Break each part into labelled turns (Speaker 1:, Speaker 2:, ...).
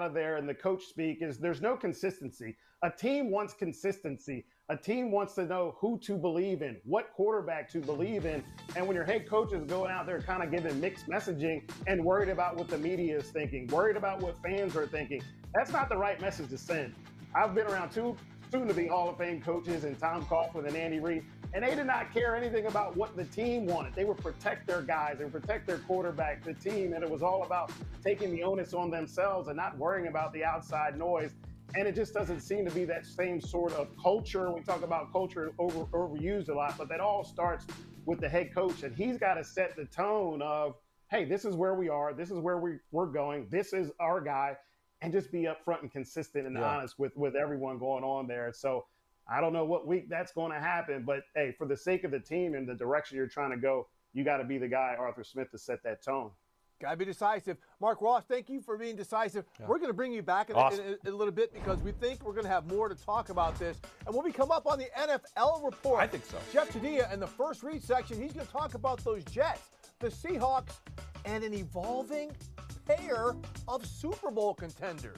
Speaker 1: of there in the coach speak is there's no consistency. A team wants consistency. A team wants to know who to believe in, what quarterback to believe in. And when your head coach is going out there kind of giving mixed messaging and worried about what the media is thinking, worried about what fans are thinking, that's not the right message to send. I've been around two soon-to-be Hall of Fame coaches in Tom Coughlin and Andy Reid, and they did not care anything about what the team wanted. They would protect their guys, they would protect their quarterback, the team, and it was all about taking the onus on themselves and not worrying about the outside noise. And it just doesn't seem to be that same sort of culture. We talk about culture overused a lot, but that all starts with the head coach, and he's got to set the tone of, hey, this is where we are, this is where we're going, this is our guy, and just be upfront and consistent and honest with everyone going on there. So I don't know what week that's going to happen, but hey, for the sake of the team and the direction you're trying to go, you got to be the guy, Arthur Smith, to set that tone.
Speaker 2: Got to be decisive. Mark Ross, thank you for being decisive. Yeah. We're going to bring you back in a little bit because we think we're going to have more to talk about this. And when we come up on the NFL report,
Speaker 3: I think so.
Speaker 2: Jeff Chadiha in the first read section, he's going to talk about those Jets, the Seahawks, and an evolving pair of Super Bowl contenders.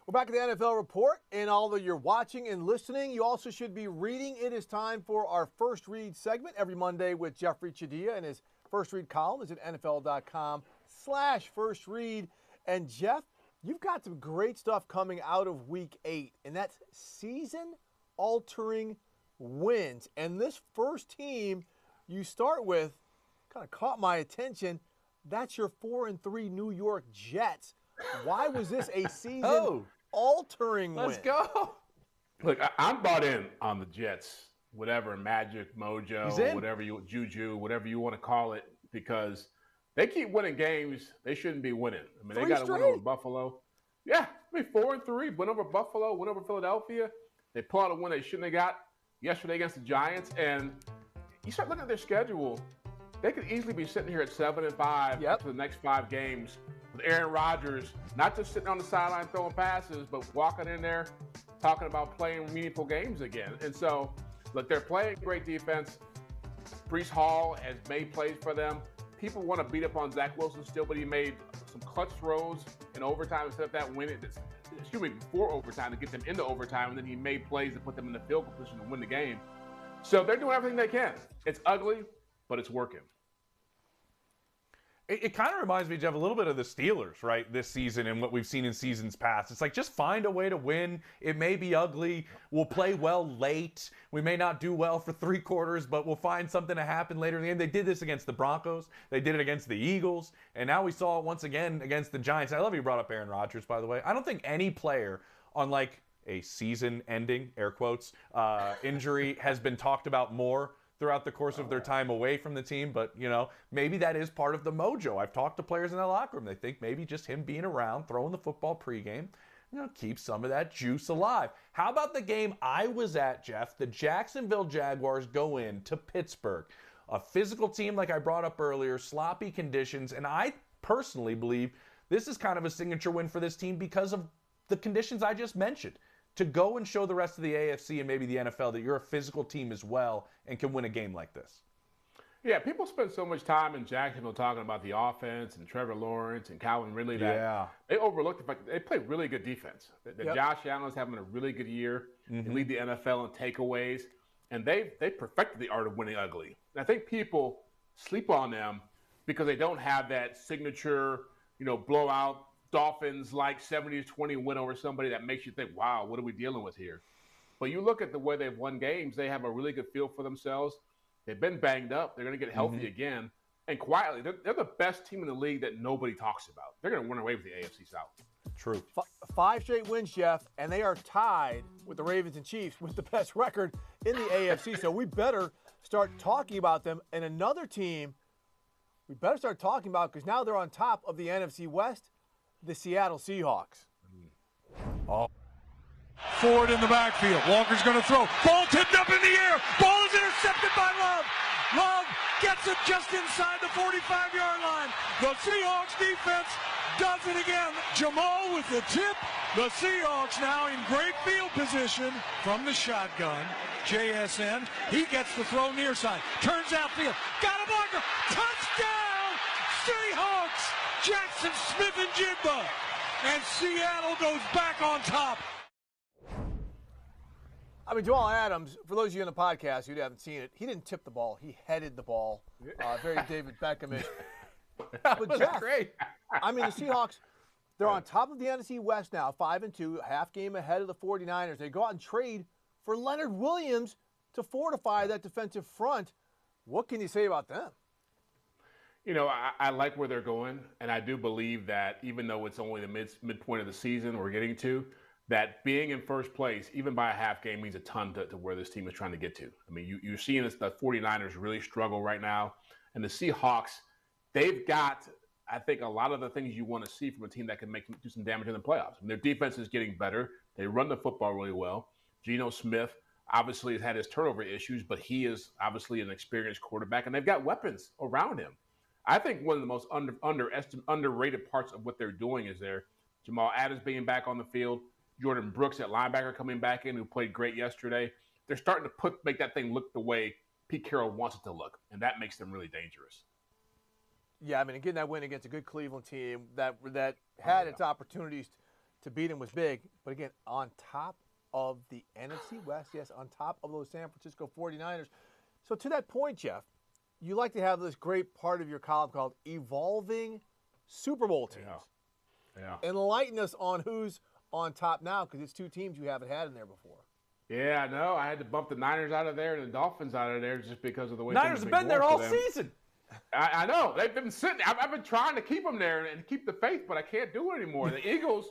Speaker 2: We're back at the NFL Report, and although you're watching and listening, you also should be reading. It is time for our First Read segment every Monday with Jeffrey Chadiha, and his First Read column is at NFL.com/First Read. And Jeff, you've got some great stuff coming out of Week 8, and that's season-altering wins. And this first team you start with kind of caught my attention. That's your 4-3 New York Jets. Why was this a season-altering win?
Speaker 3: Let's go. Look, I'm bought in on the Jets, whatever, magic, mojo, whatever juju, whatever you want to call it, because they keep winning games they shouldn't be winning. I mean, they got to win over Buffalo. Yeah, I mean, 4-3, win over Buffalo, win over Philadelphia. They pull out a win they shouldn't have got yesterday against the Giants. And you start looking at their schedule, they could easily be sitting here at 7-5 for the next 5 games with Aaron Rodgers, not just sitting on the sideline throwing passes, but walking in there talking about playing meaningful games again. And so Look, they're playing great defense. Breece Hall has made plays for them. People want to beat up on Zach Wilson still, but he made some clutch throws in overtime instead of that win it. Excuse me, before overtime to get them into overtime, and then he made plays to put them in the field goal position to win the game. So they're doing everything they can. It's ugly, but it's working.
Speaker 4: It kind of reminds me, Jeff, a little bit of the Steelers, right, this season and what we've seen in seasons past. It's like, just find a way to win. It may be ugly. We'll play well late. We may not do well for 3 quarters, but we'll find something to happen later in the game. They did this against the Broncos. They did it against the Eagles. And now we saw it once again against the Giants. I love you brought up Aaron Rodgers, by the way. I don't think any player on, like, a season-ending, air quotes, injury has been talked about more throughout the course of their time away from the team. But, you know, maybe that is part of the mojo. I've talked to players in the locker room. They think maybe just him being around, throwing the football pregame, you know, keeps some of that juice alive. How about the game I was at, Jeff? The Jacksonville Jaguars go in to Pittsburgh. A physical team, like I brought up earlier, sloppy conditions. And I personally believe this is kind of a signature win for this team because of the conditions I just mentioned. To go and show the rest of the AFC and maybe the NFL that you're a physical team as well and can win a game like this.
Speaker 3: Yeah, people spend so much time in Jacksonville talking about the offense and Trevor Lawrence and Calvin Ridley that they overlooked the fact that they play really good defense. Josh Allen is having a really good year. They lead the NFL in takeaways, and they perfected the art of winning ugly. And I think people sleep on them because they don't have that signature, you know, blowout Dolphins-like 70-20 win over somebody that makes you think, wow, what are we dealing with here? But you look at the way they've won games, they have a really good feel for themselves. They've been banged up. They're going to get healthy again. And quietly, they're the best team in the league that nobody talks about. They're going to win away with the AFC South.
Speaker 4: True.
Speaker 2: 5 straight wins, Jeff, and they are tied with the Ravens and Chiefs with the best record in the AFC. So we better start talking about them. And another team we better start talking about because now they're on top of the NFC West, the Seattle Seahawks.
Speaker 5: Ford in the backfield. Walker's going to throw. Ball tipped up in the air. Ball is intercepted by Love. Love gets it just inside the 45-yard line. The Seahawks defense does it again. Jamal with the tip. The Seahawks now in great field position from the shotgun. JSN, he gets the throw near side. Turns outfield. Got a blocker. Touchdown! Seahawks! Jackson Smith and Jigba. And Seattle goes back on top.
Speaker 2: I mean, Jamal Adams, for those of you on the podcast who haven't seen it, he didn't tip the ball. He headed the ball. Very David Beckham-ish.
Speaker 4: That was great.
Speaker 2: I mean, the Seahawks, they're on top of the NFC West now, 5-2, half game ahead of the 49ers. They go out and trade for Leonard Williams to fortify that defensive front. What can you say about them?
Speaker 3: You know, I like where they're going, and I do believe that even though it's only the midpoint of the season we're getting to, that being in first place, even by a half game, means a ton to where this team is trying to get to. I mean, you're seeing this, the 49ers really struggle right now, and the Seahawks, they've got, I think, a lot of the things you want to see from a team that can do some damage in the playoffs. I mean, their defense is getting better. They run the football really well. Geno Smith obviously has had his turnover issues, but he is obviously an experienced quarterback, and they've got weapons around him. I think one of the most underrated parts of what they're doing is their Jamal Adams being back on the field, Jordan Brooks at linebacker coming back in, who played great yesterday. They're starting to make that thing look the way Pete Carroll wants it to look, and that makes them really dangerous.
Speaker 2: Yeah, I mean, getting that win against a good Cleveland team that had its opportunities to beat him was big. But again, on top of the NFC West, yes, on top of those San Francisco 49ers. So to that point, Jeff, you like to have this great part of your column called Evolving Super Bowl Teams.
Speaker 3: Yeah.
Speaker 2: Enlighten us on who's on top now, because it's 2 teams you haven't had in there before.
Speaker 3: Yeah, no, I had to bump the Niners out of there and the Dolphins out of there just because of the way
Speaker 4: Niners have been there all season.
Speaker 3: I know. They've been sitting. I've been trying to keep them there and keep the faith, but I can't do it anymore. The Eagles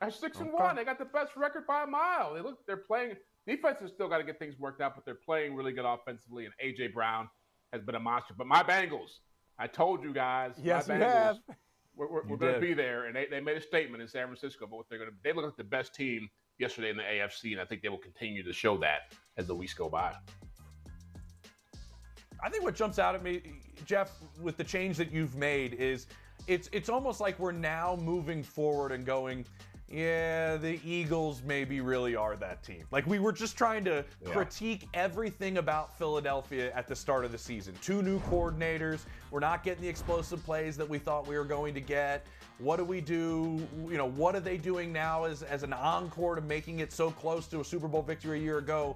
Speaker 3: are 6-1. They got the best record by a mile. They're playing. Defense has still got to get things worked out, but they're playing really good offensively, and A.J. Brown has been a monster. But my Bengals, I told you guys.
Speaker 2: Yes,
Speaker 3: my Bengals,
Speaker 2: you have.
Speaker 3: We're going to be there, and they made a statement in San Francisco about what they're going to. They look like the best team yesterday in the AFC, and I think they will continue to show that as the weeks go by.
Speaker 4: I think what jumps out at me, Jeff, with the change that you've made is it's almost like we're now moving forward and going, yeah, the Eagles maybe really are that team. Like, we were just trying to critique everything about Philadelphia at the start of the season. 2 new coordinators. We're not getting the explosive plays that we thought we were going to get. What do we do? What are they doing now as an encore to making it so close to a Super Bowl victory a year ago?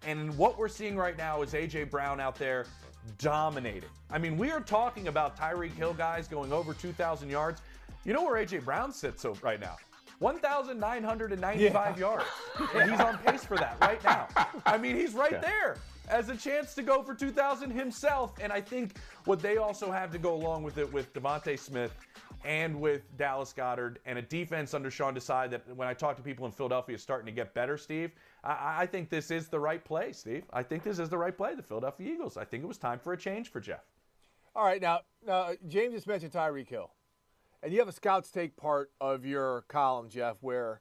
Speaker 4: And what we're seeing right now is A.J. Brown out there dominating. I mean, we are talking about Tyreek Hill guys going over 2,000 yards. You know where A.J. Brown sits right now? 1,995 yards. And he's on pace for that right now. I mean, he's right there as a chance to go for 2,000 himself. And I think what they also have to go along with it with Devontae Smith and with Dallas Goedert and a defense under Sean Desai that when I talk to people in Philadelphia is starting to get better, Steve, I think this is the right play, Steve. I think this is the right play, the Philadelphia Eagles. I think it was time for a change for Jeff.
Speaker 2: All right, now James just mentioned Tyreek Hill. And you have a Scouts Take part of your column, Jeff, where,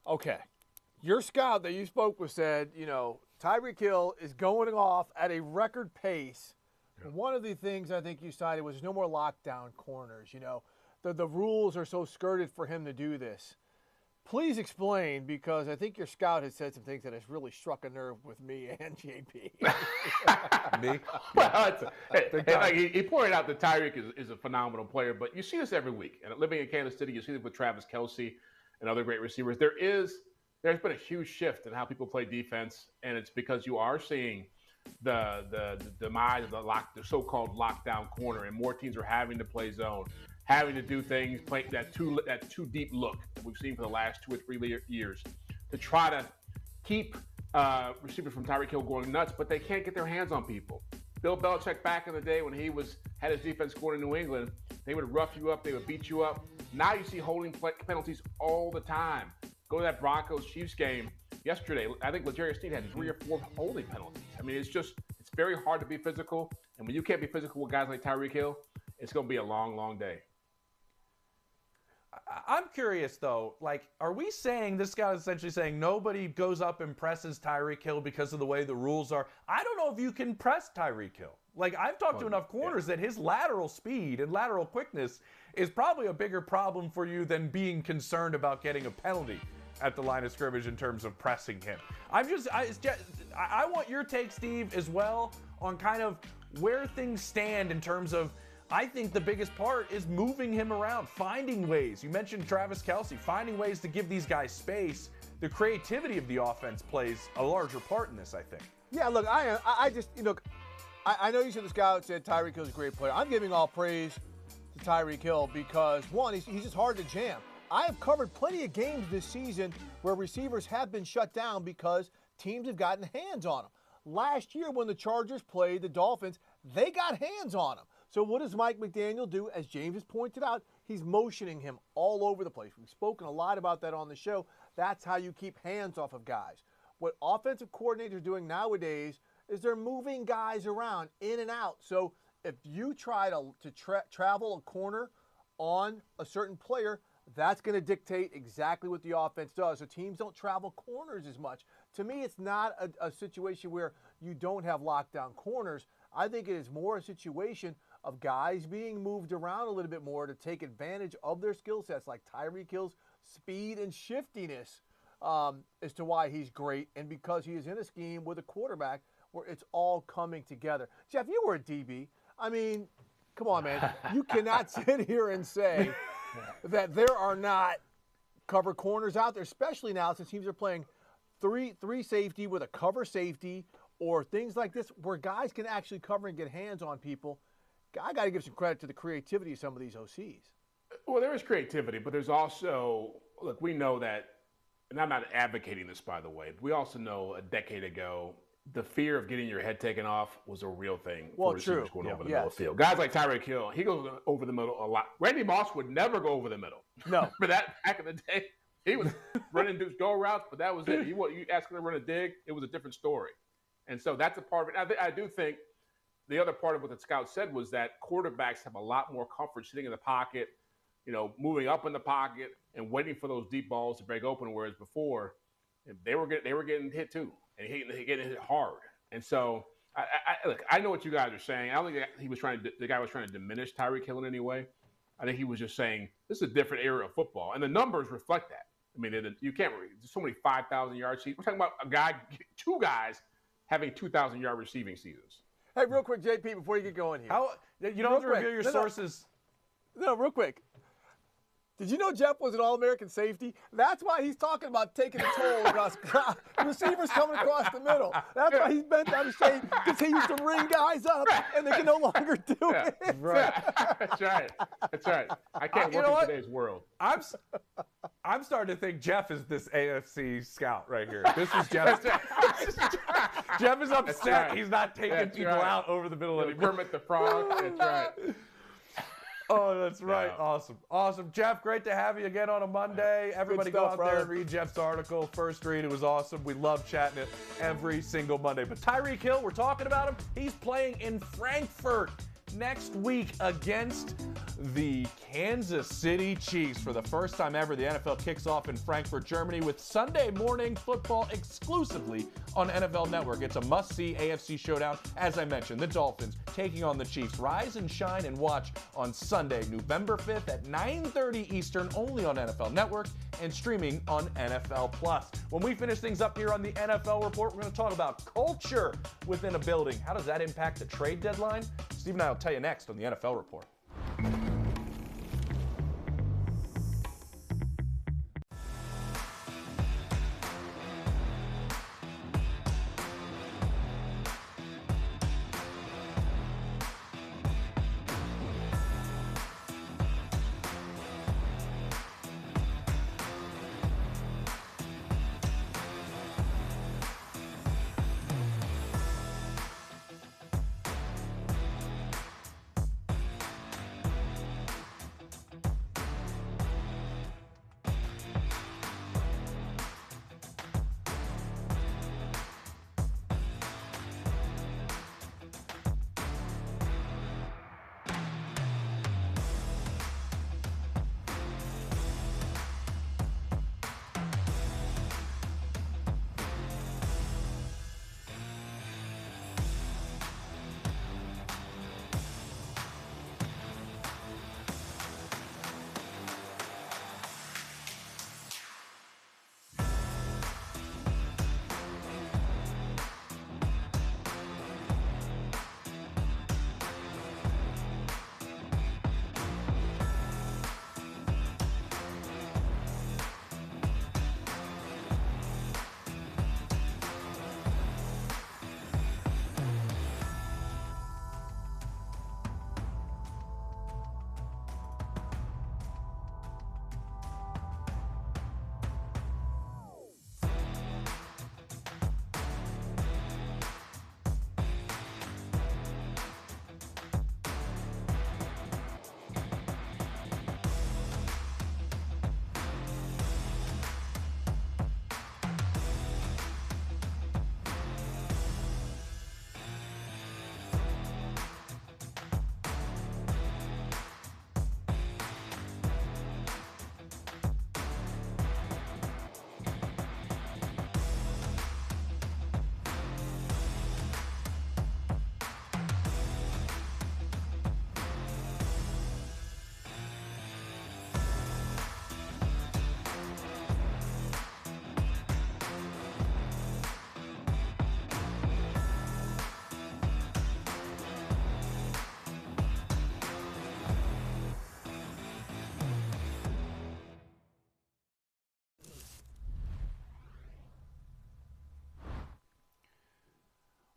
Speaker 2: okay, your scout that you spoke with said, Tyreek Hill is going off at a record pace. And one of the things I think you cited was no more lockdown corners. The rules are so skirted for him to do this. Please explain, because I think your scout has said some things that has really struck a nerve with me and JP.
Speaker 4: Me?
Speaker 3: Well, he pointed out that Tyreek is a phenomenal player, but you see this every week. And living in Kansas City, you see this with Travis Kelce and other great receivers. There's been a huge shift in how people play defense, and it's because you are seeing the demise of the so-called lockdown corner, and more teams are having to play zone, having to do things, play that too deep look that we've seen for the last 2 or 3 years to try to keep receivers from Tyreek Hill going nuts, but they can't get their hands on people. Bill Belichick back in the day when he had his defense going in New England, they would rough you up, they would beat you up. Now you see holding penalties all the time. Go to that Broncos-Chiefs game yesterday. I think L'Jarius Sneed had 3 or 4 holding penalties. I mean, it's very hard to be physical, and when you can't be physical with guys like Tyreek Hill, it's going to be a long, long day.
Speaker 4: I'm curious, though, are we saying, this guy is essentially saying nobody goes up and presses Tyreek Hill because of the way the rules are? I don't know if you can press Tyreek Hill. I've talked to enough corners that his lateral speed and lateral quickness is probably a bigger problem for you than being concerned about getting a penalty at the line of scrimmage in terms of pressing him. I want your take, Steve, as well on kind of where things stand in terms of, I think the biggest part is moving him around, finding ways. You mentioned Travis Kelce, finding ways to give these guys space. The creativity of the offense plays a larger part in this, I think.
Speaker 2: Yeah, look, I know you said the scout said Tyreek Hill's a great player. I'm giving all praise to Tyreek Hill because, one, he's just hard to jam. I have covered plenty of games this season where receivers have been shut down because teams have gotten hands on them. Last year when the Chargers played the Dolphins, they got hands on them. So what does Mike McDaniel do? As James has pointed out, he's motioning him all over the place. We've spoken a lot about that on the show. That's how you keep hands off of guys. What offensive coordinators are doing nowadays is they're moving guys around in and out. So if you try to travel a corner on a certain player, that's going to dictate exactly what the offense does. So teams don't travel corners as much. To me, it's not a situation where you don't have lockdown corners. I think it is more a situation of guys being moved around a little bit more to take advantage of their skill sets, like Tyreek Hill's speed and shiftiness as to why he's great, and because he is in a scheme with a quarterback where it's all coming together. Jeff, you were a DB. I mean, come on, man. You cannot sit here and say that there are not cover corners out there, especially now since teams are playing three safety with a cover safety or things like this where guys can actually cover and get hands on people. I got to give some credit to the creativity of some of these OCs.
Speaker 3: Well, there is creativity, but there's also, look, we know that, and I'm not advocating this, by the way, but we also know a decade ago, the fear of getting your head taken off was a real thing for receivers going over the middle of the field. Guys like Tyreek Hill, he goes over the middle a lot. Randy Moss would never go over the middle.
Speaker 2: No.
Speaker 3: For that back in the day, he was running those go routes, but that was it. You ask him to run a dig, it was a different story. And so that's a part of it. I do think the other part of what the scout said was that quarterbacks have a lot more comfort sitting in the pocket, moving up in the pocket and waiting for those deep balls to break open, whereas before they were getting hit too. And getting hit hard. And so, look, I know what you guys are saying. I don't think the guy was trying to diminish Tyreek Hill in any way. I think he was just saying this is a different era of football, and the numbers reflect that. I mean, you can't. There's so many 5,000-yard seasons. We're talking about two guys having 2,000-yard receiving seasons.
Speaker 2: Hey, real quick, JP, before you get going here.
Speaker 4: You don't have to reveal your sources.
Speaker 2: No, real quick. Did you know Jeff was an All-American safety? That's why he's talking about taking a toll across receivers coming across the middle. That's why he's bent out of shape, because he used to ring guys up, and they can no longer do it.
Speaker 3: Right. That's right. That's right. I can't work in today's world.
Speaker 4: I'm starting to think Jeff is this AFC scout right here. This is Jeff. Jeff is upset. Right. He's not taking people out over the middle anymore.
Speaker 3: Kermit the Frog. That's right.
Speaker 4: Oh, that's right. Yeah. Awesome. Jeff, great to have you again on a Monday. Everybody go out there and read Jeff's article. First read, it was awesome. We love chatting it every single Monday. But Tyreek Hill, we're talking about him. He's playing in Frankfurt next week against the Kansas City Chiefs. For the first time ever, the NFL kicks off in Frankfurt, Germany, with Sunday morning football exclusively on NFL Network. It's a must-see AFC showdown. As I mentioned, the Dolphins taking on the Chiefs. Rise and shine and watch on Sunday, November 5th at 9:30 Eastern, only on NFL Network and streaming on NFL Plus. When we finish things up here on the NFL Report, we're going to talk about culture within a building. How does that impact the trade deadline? Steve and I will tell you next on the NFL Report.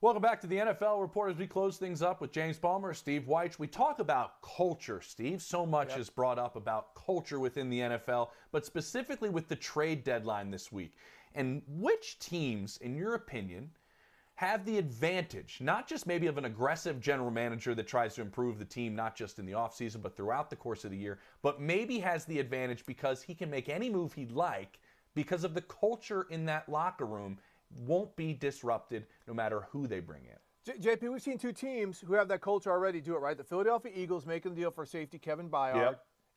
Speaker 4: Welcome back to the NFL Report as we close things up with James Palmer, Steve Wyche. We talk about culture, Steve. So much is brought up about culture within the NFL, but specifically with the trade deadline this week. And which teams, in your opinion, have the advantage, not just maybe of an aggressive general manager that tries to improve the team, not just in the offseason, but throughout the course of the year, but maybe has the advantage because he can make any move he'd like because of the culture in that locker room won't be disrupted no matter who they bring in.
Speaker 2: JP, we've seen two teams who have that culture already do it, right? The Philadelphia Eagles making the deal for safety Kevin Byard,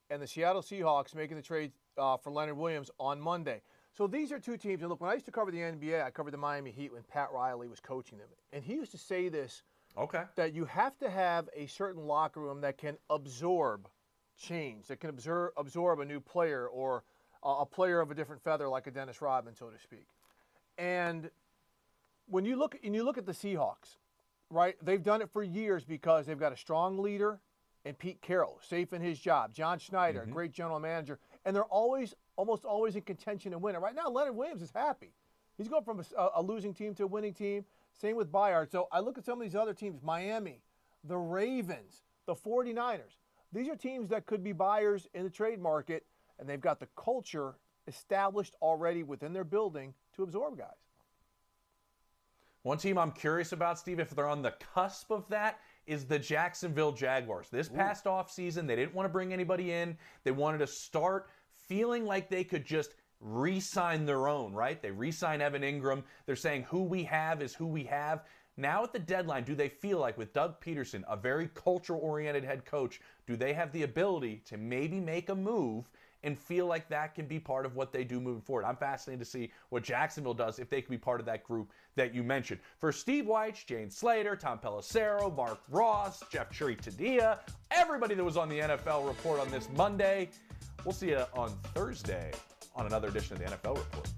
Speaker 2: and the Seattle Seahawks making the trade for Leonard Williams on Monday. So these are two teams, and look, when I used to cover the NBA, I covered the Miami Heat when Pat Riley was coaching them. And he used to say this, that you have to have a certain locker room that can absorb change, that can absorb a new player or a player of a different feather like a Dennis Rodman, so to speak. And when you look at the Seahawks, right, they've done it for years because they've got a strong leader and Pete Carroll, safe in his job. John Schneider, a great general manager. And they're almost always in contention to win. And right now, Leonard Williams is happy. He's going from a losing team to a winning team. Same with Bayard. So I look at some of these other teams, Miami, the Ravens, the 49ers. These are teams that could be buyers in the trade market, and they've got the culture established already within their building to absorb guys.
Speaker 4: One team I'm curious about, Steve, if they're on the cusp of that, is the Jacksonville Jaguars. This past offseason, they didn't want to bring anybody in. They wanted to start feeling like they could just re-sign their own, right? They re-sign Evan Ingram. They're saying who we have is who we have. Now at the deadline, do they feel like with Doug Peterson, a very culture-oriented head coach, do they have the ability to maybe make a move and feel like that can be part of what they do moving forward? I'm fascinated to see what Jacksonville does if they can be part of that group that you mentioned. For Steve Wyche, Jane Slater, Tom Pelissero, Mark Ross, Jeff Chiritadia, everybody that was on the NFL Report on this Monday, we'll see you on Thursday on another edition of the NFL Report.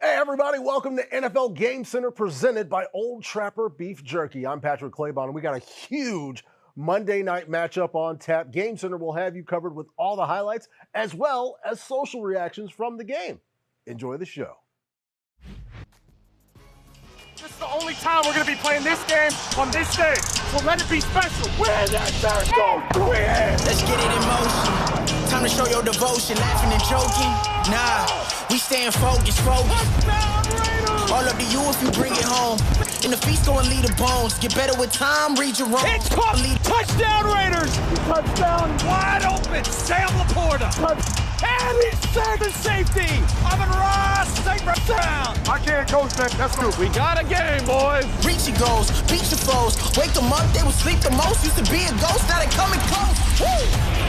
Speaker 6: Everybody, welcome to NFL Game Center presented by Old Trapper Beef Jerky. I'm Patrick Claybon, and we got a huge Monday night matchup on tap. Game Center will have you covered with all the highlights as well as social reactions from the game. Enjoy the show.
Speaker 5: This is the only time we're going to be playing this game on this day, so let it be special. Win that third goal, win!
Speaker 7: Let's get it in motion. Time to show your devotion, laughing and joking. Nah, we staying focused. All up to you if you bring it home. In the feast, go and lead the bones. Get better with time, read your wrong.
Speaker 5: It's caught! Touchdown Raiders! Touchdown! Wide open, Sam Laporta! And he's sacked in safety! Amon Ross, safe down! I can't coach that, that's good. We got a game, boys!
Speaker 7: Reach your goals, beat your foes. Wake them up, they will sleep the most. Used to be a ghost, now they coming close. Woo!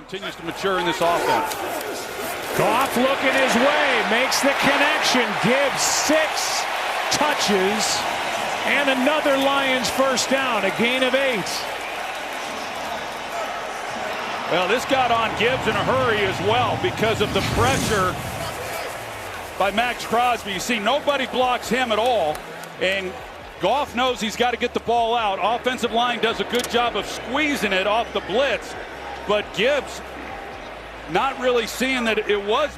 Speaker 5: continues to mature in this offense. Goff looking his way, makes the connection, gives 6 touches, and another Lions first down, a gain of 8. Well, this got on Gibbs in a hurry as well because of the pressure by Max Crosby. You see, nobody blocks him at all, and Goff knows he's got to get the ball out. Offensive line does a good job of squeezing it off the blitz, but Gibbs not really seeing that it was.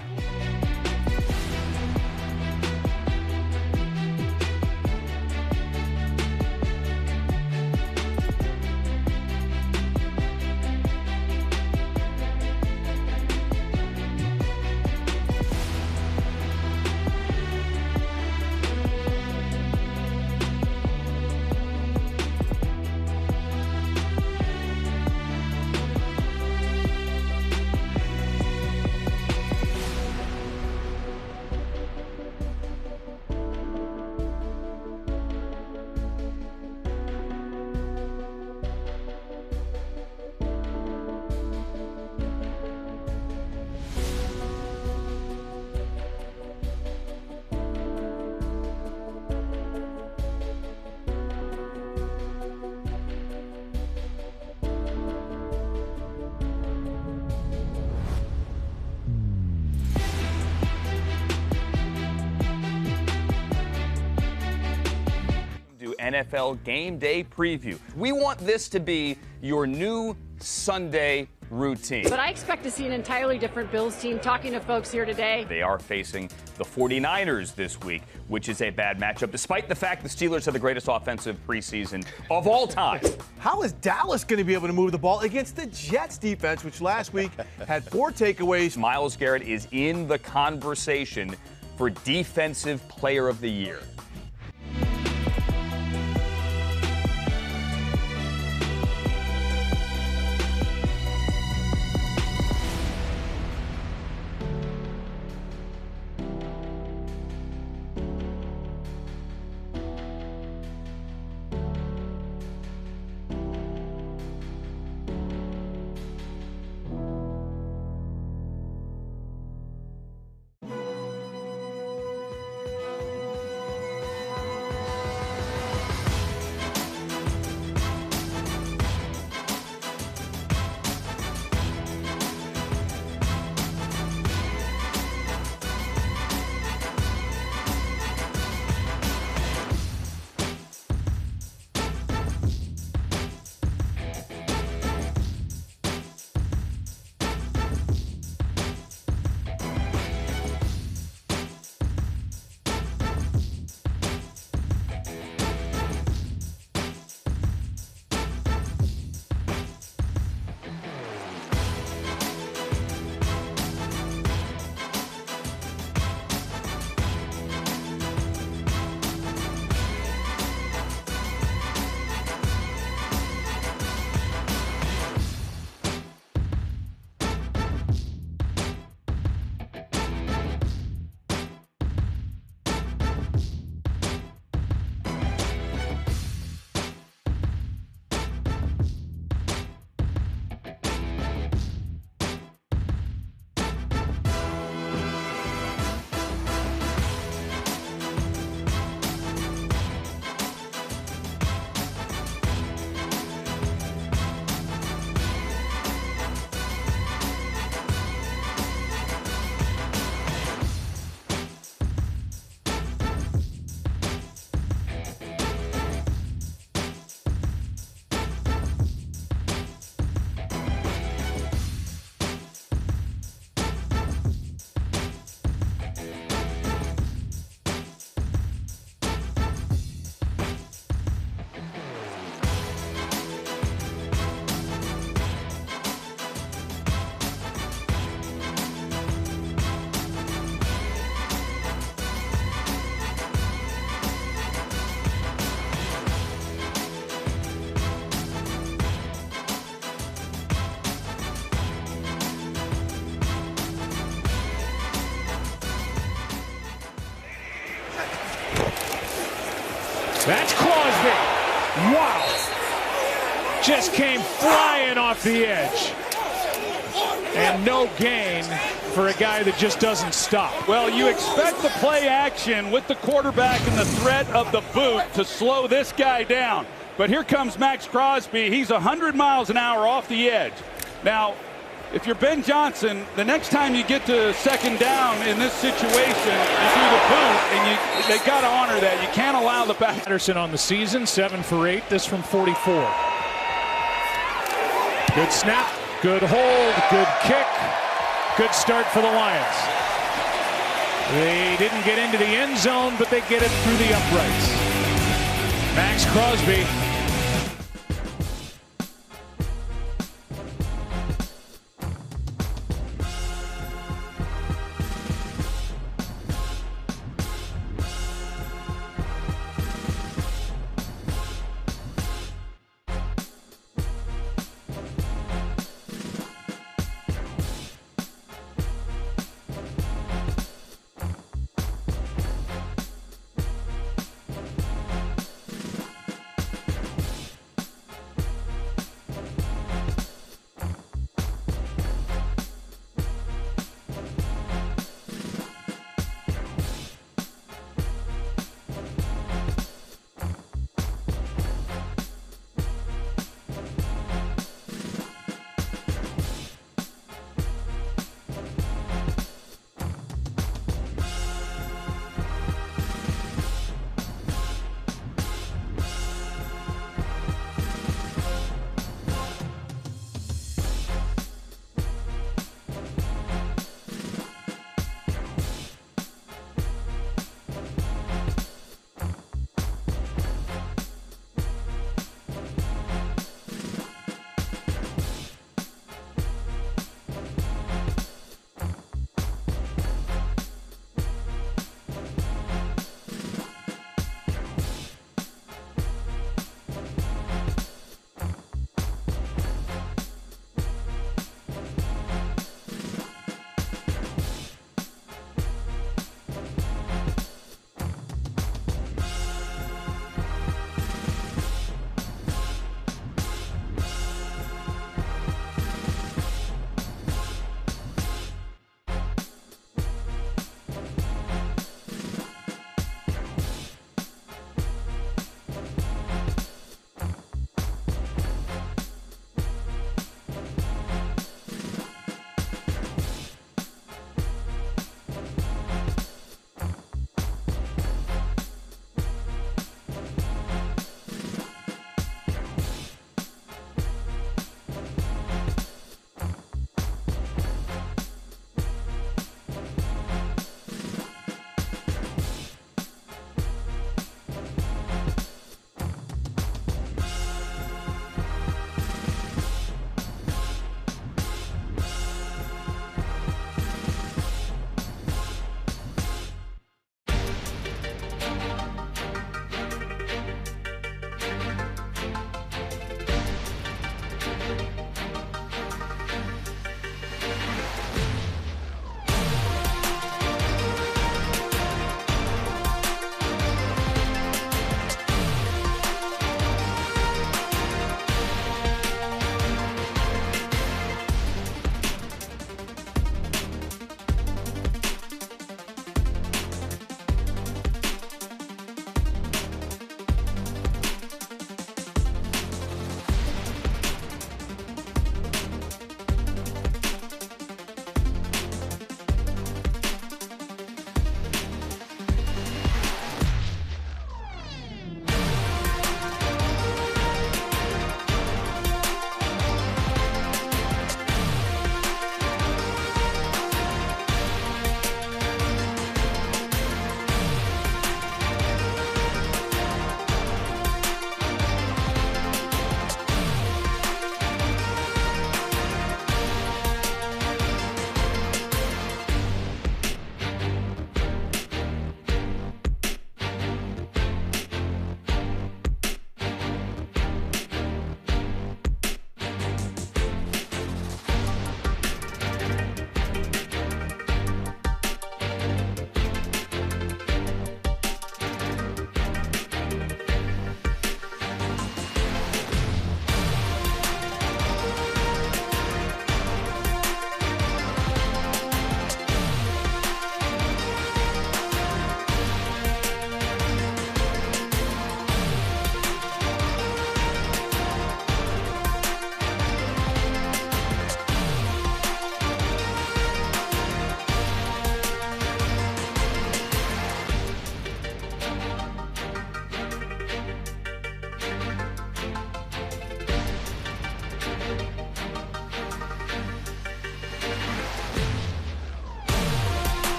Speaker 8: NFL Game Day Preview. We want this to be your new Sunday routine.
Speaker 9: But I expect to see an entirely different Bills team. Talking to folks here today,
Speaker 8: they are facing the 49ers this week, which is a bad matchup, despite the fact the Steelers are the greatest offensive preseason of all time.
Speaker 2: How is Dallas going to be able to move the ball against the Jets defense, which last week had 4 takeaways?
Speaker 8: Myles Garrett is in the conversation for Defensive Player of the Year.
Speaker 5: That's Crosby. Wow. Just came flying off the edge. and no gain for a guy that just doesn't stop. Well, you expect the play action with the quarterback and the threat of the boot to slow this guy down. But here comes Max Crosby. He's 100 miles an hour off the edge. Now, if you're Ben Johnson, the next time you get to second down in this situation, you do the boot, and they got to honor that. You can't allow the back. Patterson on the season, 7 for 8. This from 44. Good snap, good hold, good kick. Good start for the Lions. They didn't get into the end zone, but they get it through the uprights. Max Crosby.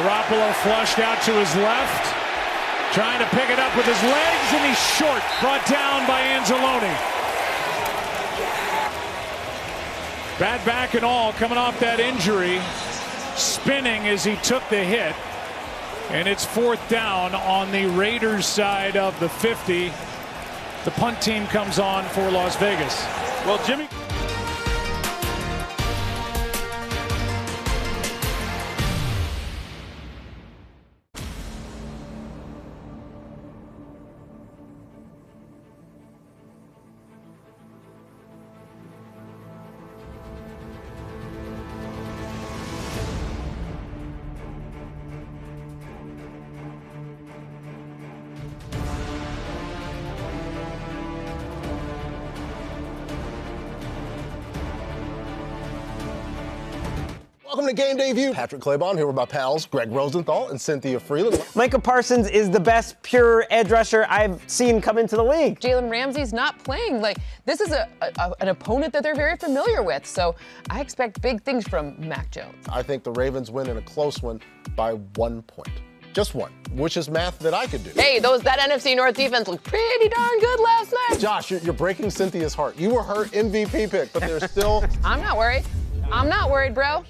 Speaker 5: Garoppolo flushed out to his left. Trying to pick it up with his legs, and he's short. Brought down by Anzalone. Bad back and all, coming off that injury. Spinning as he took the hit. And it's 4th down on the Raiders side of the 50. The punt team comes on for Las Vegas.
Speaker 10: Well, Jimmy.
Speaker 6: Welcome to Game Day View. Patrick Claybon here with my pals Greg Rosenthal and Cynthia Freeland.
Speaker 11: Micah Parsons is the best pure edge rusher I've seen come into the league.
Speaker 12: Jalen Ramsey's not playing. This is an opponent that they're very familiar with. So I expect big things from Mac Jones.
Speaker 6: I think the Ravens win in a close one by 1 point. Just one, which is math that I could do.
Speaker 12: Hey, that NFC North defense looked pretty darn good last night.
Speaker 6: Josh, you're breaking Cynthia's heart. You were her MVP pick, but there's still...
Speaker 12: I'm not worried. I'm not worried, bro.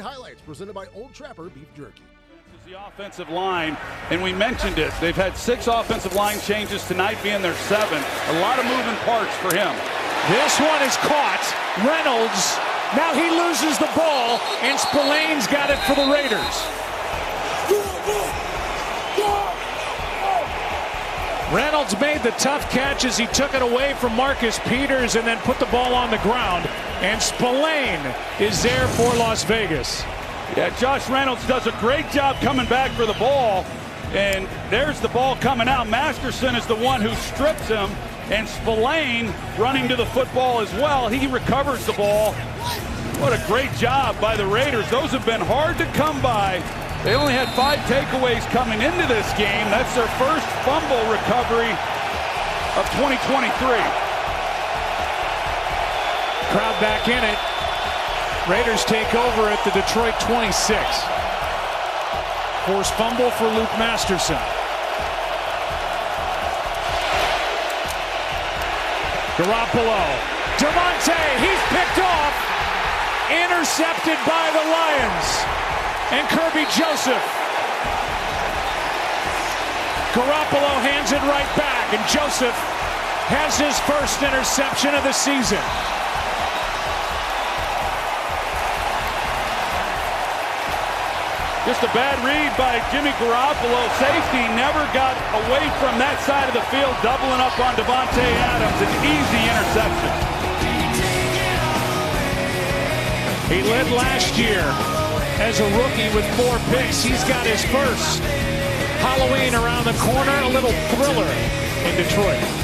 Speaker 6: highlights presented by Old Trapper Beef Jerky.
Speaker 5: The offensive line, and we mentioned it. They've had 6 offensive line changes tonight, being their 7th. A lot of moving parts for him.
Speaker 10: This one is caught. Reynolds, now he loses the ball, and Spillane's got it for the Raiders. Reynolds made the tough catch as he took it away from Marcus Peters and then put the ball on the ground. And Spillane is there for Las Vegas.
Speaker 5: Yeah, Josh Reynolds does a great job coming back for the ball. And there's the ball coming out. Masterson is the one who strips him. And Spillane running to the football as well. He recovers the ball. What a great job by the Raiders. Those have been hard to come by. They only had 5 takeaways coming into this game. That's their first fumble recovery of 2023.
Speaker 10: Crowd back in it. Raiders take over at the Detroit 26. Forced fumble for Luke Masterson. Garoppolo. Devontae, he's picked off. Intercepted by the Lions. And Kirby Joseph. Garoppolo hands it right back, and Joseph has his first interception of the season.
Speaker 5: Just a bad read by Jimmy Garoppolo. Safety never got away from that side of the field, doubling up on Devontae Adams. An easy interception.
Speaker 10: He led last year as a rookie with 4 picks. He's got his first. Halloween around the corner, a little thriller in Detroit.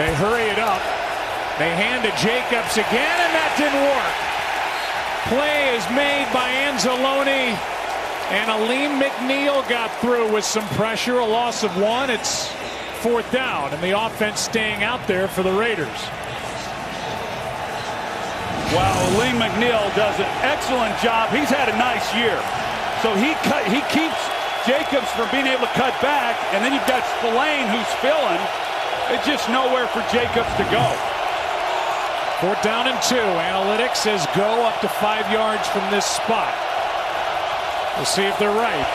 Speaker 10: They hurry it up. They hand to Jacobs again, and that didn't work. Play is made by Anzalone, and Aleem McNeil got through with some pressure, a loss of 1. It's 4th down, and the offense staying out there for the Raiders.
Speaker 5: Wow, Aleem McNeil does an excellent job. He's had a nice year. So he keeps Jacobs from being able to cut back, and then you've got Spillane who's filling. It's just nowhere for Jacobs to go.
Speaker 10: 4th down and 2. Analytics says go up to 5 yards from this spot. We'll see if they're right.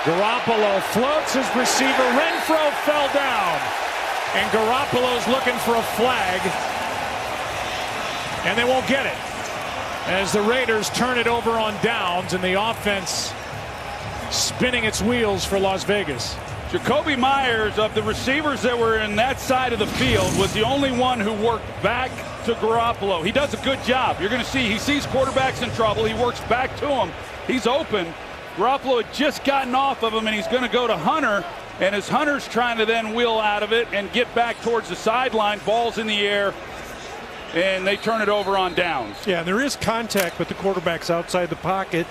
Speaker 10: Garoppolo floats his receiver. Renfro fell down. And Garoppolo's looking for a flag. And they won't get it, as the Raiders turn it over on downs, and the offense spinning its wheels for Las Vegas.
Speaker 5: Jacoby Myers, of the receivers that were in that side of the field, was the only one who worked back to Garoppolo. He does a good job. You're going to see, he sees quarterbacks in trouble. He works back to him. He's open. Garoppolo had just gotten off of him, and he's going to go to Hunter. And as Hunter's trying to then wheel out of it and get back towards the sideline, ball's in the air, and they turn it over on downs.
Speaker 10: Yeah, there is contact with the quarterbacks outside the pocket.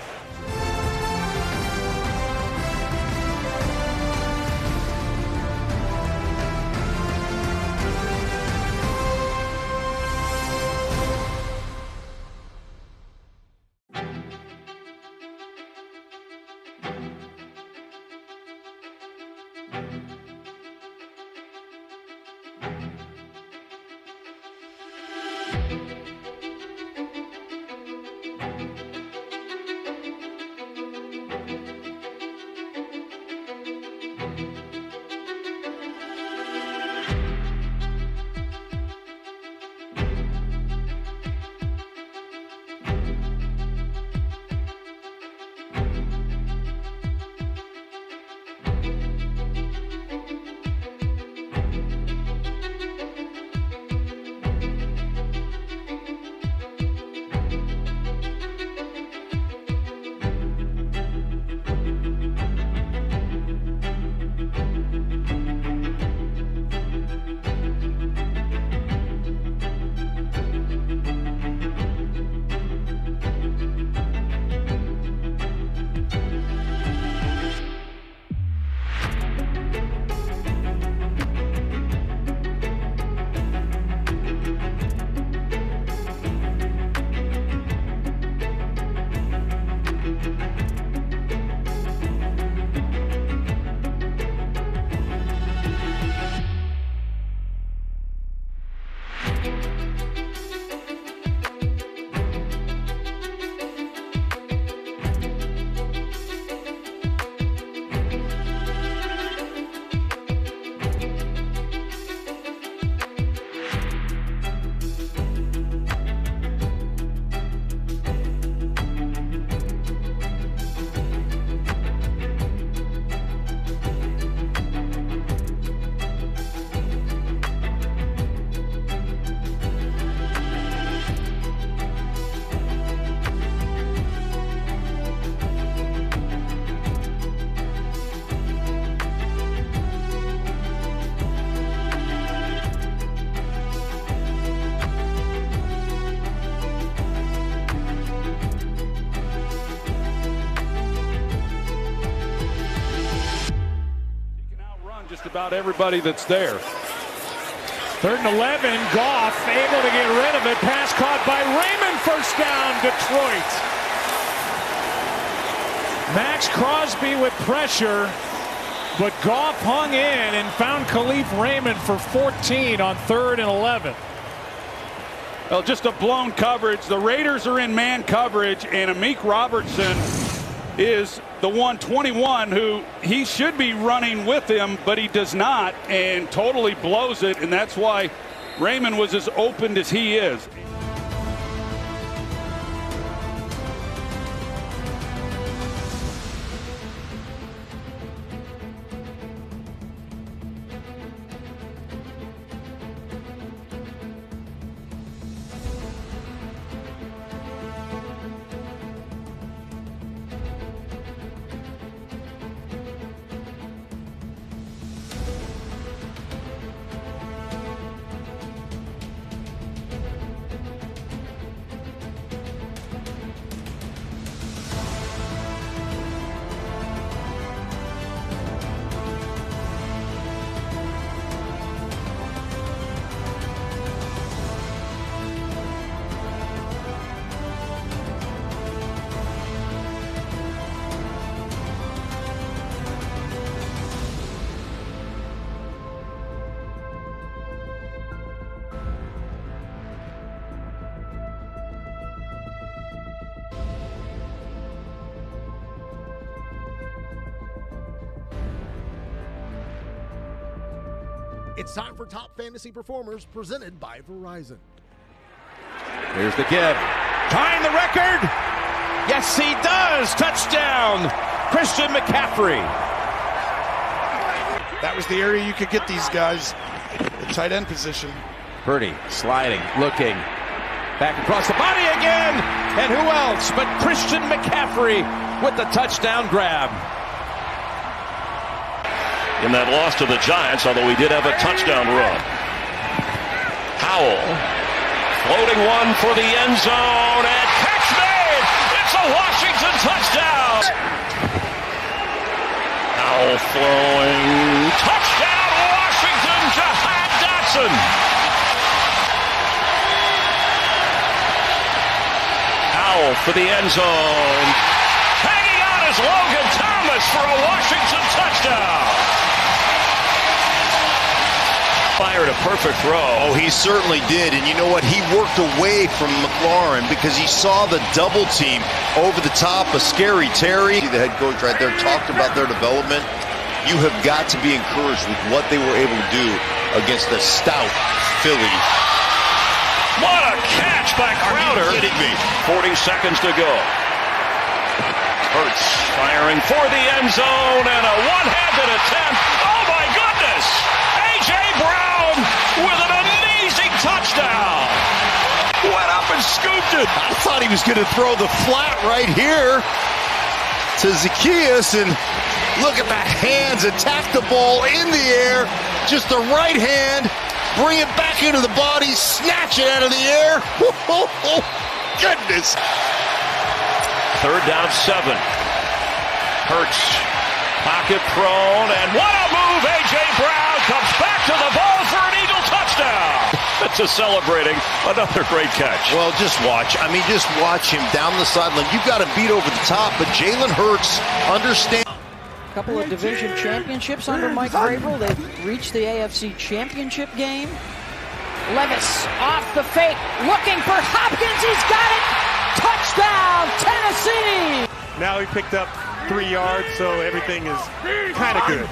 Speaker 5: About everybody that's there.
Speaker 10: 3rd and 11. Goff able to get rid of it. Pass caught by Raymond. First down, Detroit. Max Crosby with pressure, but Goff hung in and found Khalif Raymond for 14 on 3rd and 11.
Speaker 5: Well, just a blown coverage. The Raiders are in man coverage, and Amik Robertson is the 121 who he should be running with him, but he does not, and totally blows it, and that's why Raymond was as open as he is.
Speaker 6: It's time for Top Fantasy Performers presented by Verizon.
Speaker 13: Here's the kid. Tying the record. Yes, he does. Touchdown, Christian McCaffrey.
Speaker 14: That was the area you could get these guys, the tight end position.
Speaker 13: Purdy sliding, looking. Back across the body again. And who else but Christian McCaffrey with the touchdown grab.
Speaker 15: In that loss to the Giants, although he did have a touchdown run. Howell floating one for the end zone, and catch made! It's a Washington touchdown! Howell throwing, touchdown Washington, Jahan Dotson! Howell for the end zone. Hanging on is Logan Thomas for a Washington touchdown! Fired a perfect throw.
Speaker 16: Oh, he certainly did. And you know what? He worked away from McLaurin because he saw the double team over the top of Scary Terry. The head coach right there talked about their development. You have got to be encouraged with what they were able to do against the stout Philly.
Speaker 15: What a catch by Crowder.
Speaker 16: Are you kidding me?
Speaker 15: 40 seconds to go. Hurts firing for the end zone and a one-handed attempt. Oh my goodness! A.J. Brown with an amazing touchdown. Went up and scooped it.
Speaker 16: I thought he was going to throw the flat right here to Zacchaeus, and look at the hands, attack the ball in the air, just the right hand, bring it back into the body, snatch it out of the air. Oh, goodness.
Speaker 15: 3rd down 7. Hurts, pocket prone, and what a move! A.J. Brown comes back to the ball for an Eagle touchdown. Just celebrating another great catch.
Speaker 16: Well, just watch. I mean, just watch him down the sideline. You've got to beat over the top, but Jalen Hurts understands.
Speaker 17: A couple of division championships under Mike Vrabel. They've reached the AFC Championship game. Levis off the fake, looking for Hopkins. He's got it. Touchdown, Tennessee.
Speaker 18: Now he picked up 3 yards, so everything is kind of good.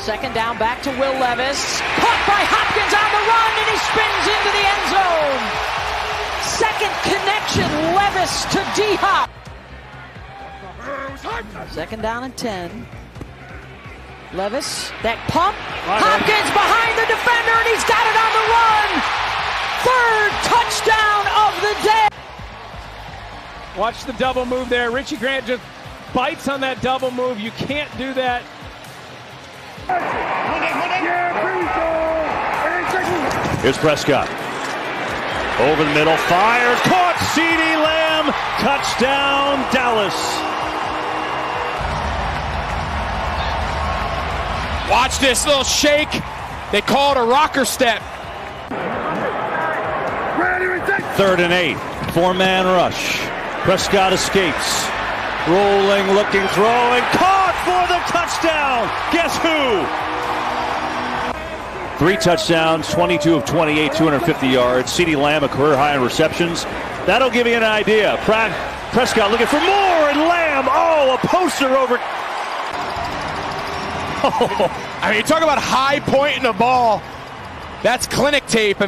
Speaker 17: 2nd down, back to Will Levis. Caught by Hopkins on the run, and he spins into the end zone. 2nd connection, Levis to D-Hop. 2nd down and 10. Levis, that pump. Hopkins behind the defender, and he's got it on the run. 3rd touchdown of the day.
Speaker 10: Watch the double move there. Richie Grant just bites on that double move. You can't do that.
Speaker 19: Here's Prescott. Over the middle, fires, caught, CeeDee Lamb, touchdown, Dallas.
Speaker 10: Watch this little shake. They call it a rocker step.
Speaker 19: 3rd and 8, 4-man rush. Prescott escapes. Rolling, looking, throwing, caught for the touchdown. Guess who? 3 touchdowns, 22 of 28, 250 yards. CeeDee Lamb, a career high in receptions. That'll give you an idea. Prescott looking for more, and Lamb, a poster over.
Speaker 10: I mean, talk about high pointing the ball. That's clinic tape.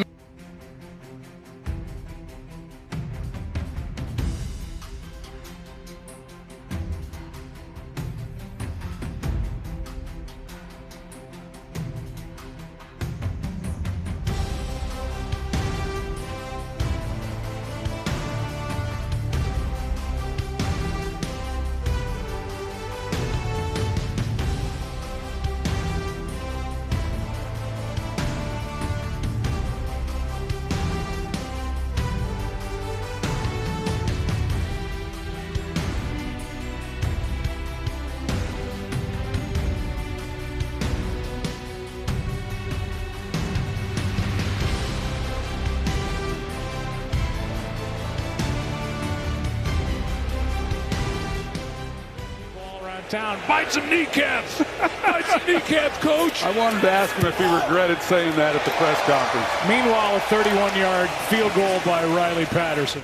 Speaker 10: Town, bite some kneecaps. Bite some kneecaps, coach.
Speaker 20: I wanted to ask him if he regretted saying that at the press conference.
Speaker 10: Meanwhile, a 31-yard field goal by Riley Patterson.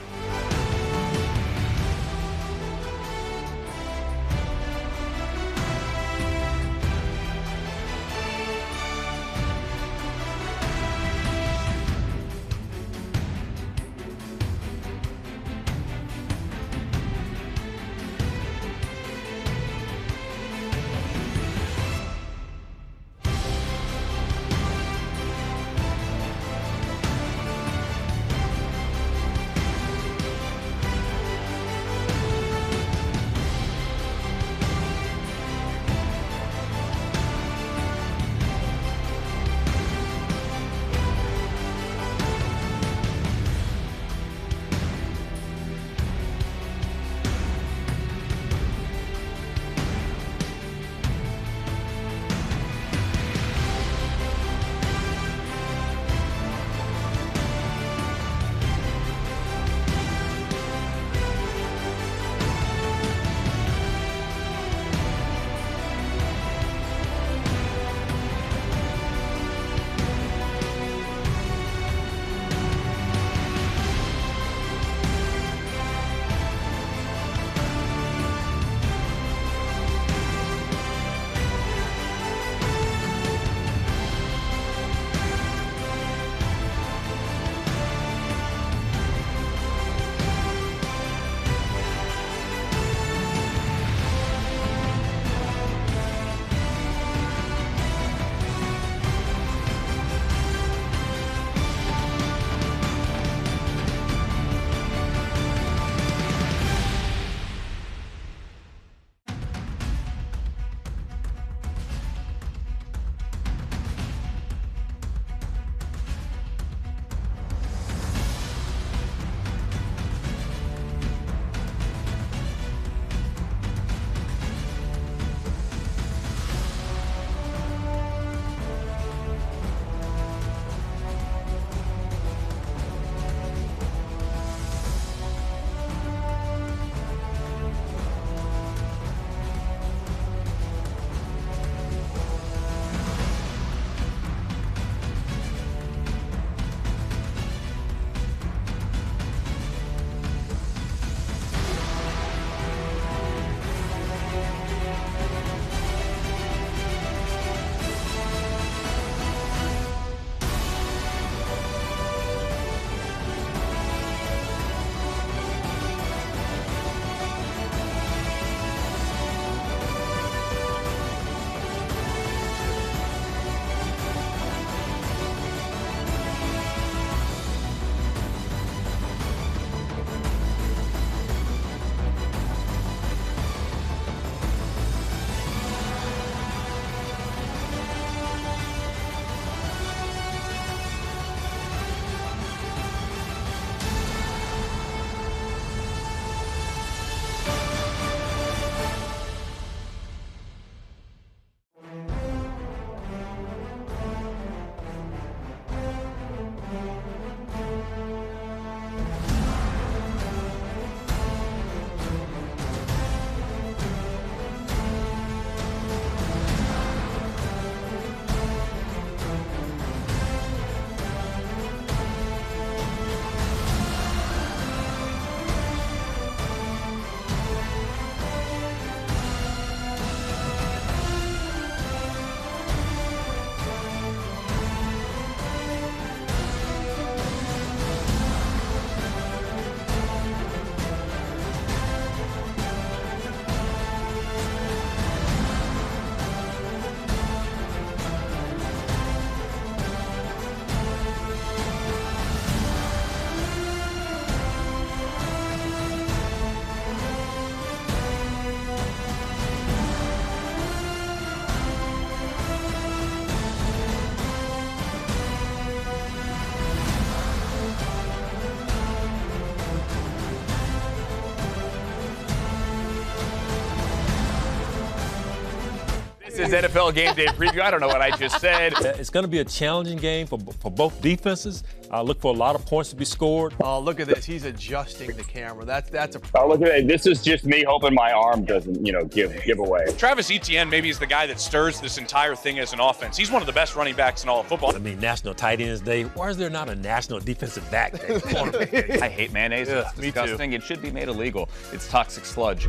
Speaker 8: This is NFL Game Day Preview. I don't know what I just said.
Speaker 21: It's going to be a challenging game for both defenses. I look for a lot of points to be scored.
Speaker 2: Oh, look at this. He's adjusting the camera. That's a
Speaker 8: Oh, look at that. This is just me hoping my arm doesn't, give away.
Speaker 22: Travis Etienne maybe is the guy that stirs this entire thing as an offense. He's one of the best running backs in all of football.
Speaker 21: I mean, National Tight Ends Day. Why is there not a National Defensive Back Day?
Speaker 8: I hate mayonnaise.
Speaker 21: Yeah,
Speaker 8: It's
Speaker 21: me too.
Speaker 8: disgusting. It should be made illegal. It's toxic sludge.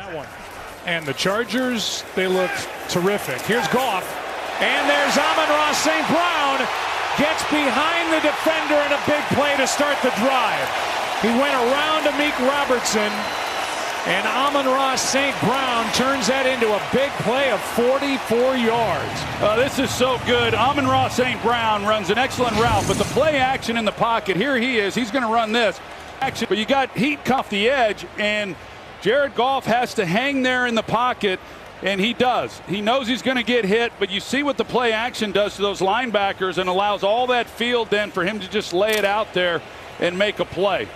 Speaker 10: that one. And the Chargers, they look terrific. Here's Goff. And there's Amon-Ra St. Brown. Gets behind the defender in a big play to start the drive. He went around Amik Robertson. And Amon-Ra St. Brown turns that into a big play of 44 yards.
Speaker 1: This is so good. Amon-Ra St. Brown runs an excellent route, but the play action in the pocket, here he is. He's going to run this action, but you got heat cuff the edge, and Jared Goff has to hang there in the pocket, and he does. He knows he's going to get hit, but you see what the play action does to those linebackers and allows all that field then for him to just lay it out there and make a play.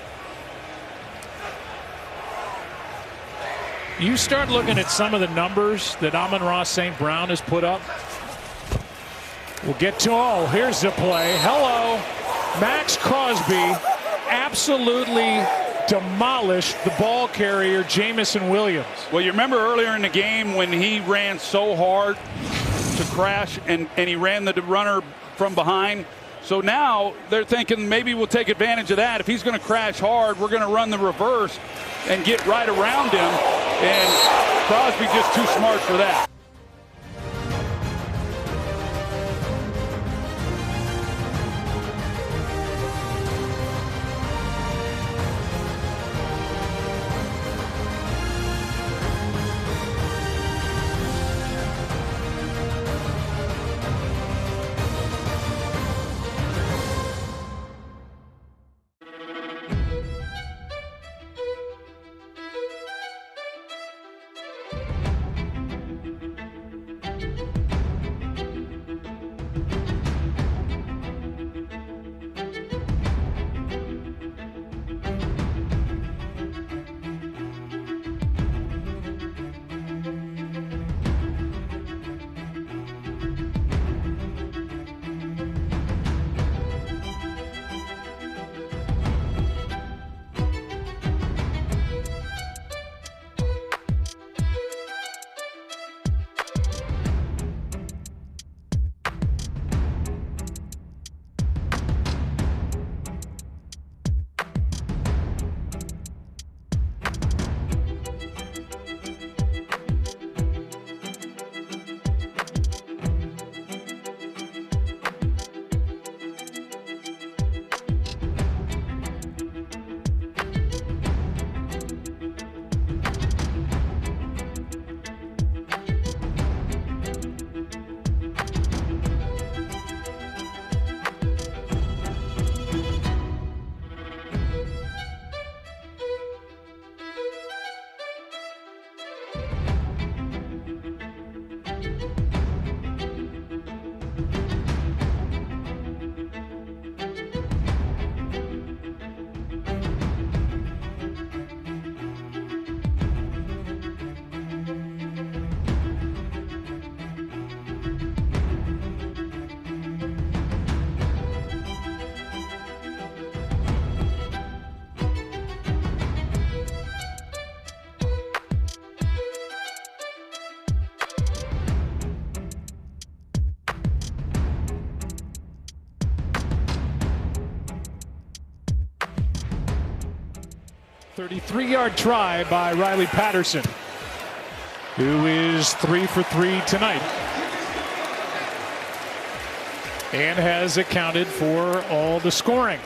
Speaker 10: You start looking at some of the numbers that Amon-Ra St. Brown has put up. We'll get to all. Here's the play. Hello. Max Crosby absolutely demolished the ball carrier, Jamison Williams.
Speaker 1: Well, you remember earlier in the game when he ran so hard to crash and he ran the runner from behind. So now they're thinking maybe we'll take advantage of that. If he's going to crash hard, we're going to run the reverse and get right around him. And Crosby just too smart for that.
Speaker 10: .33-yard try by Riley Patterson, who is 3 for 3 tonight and has accounted for all the scoring.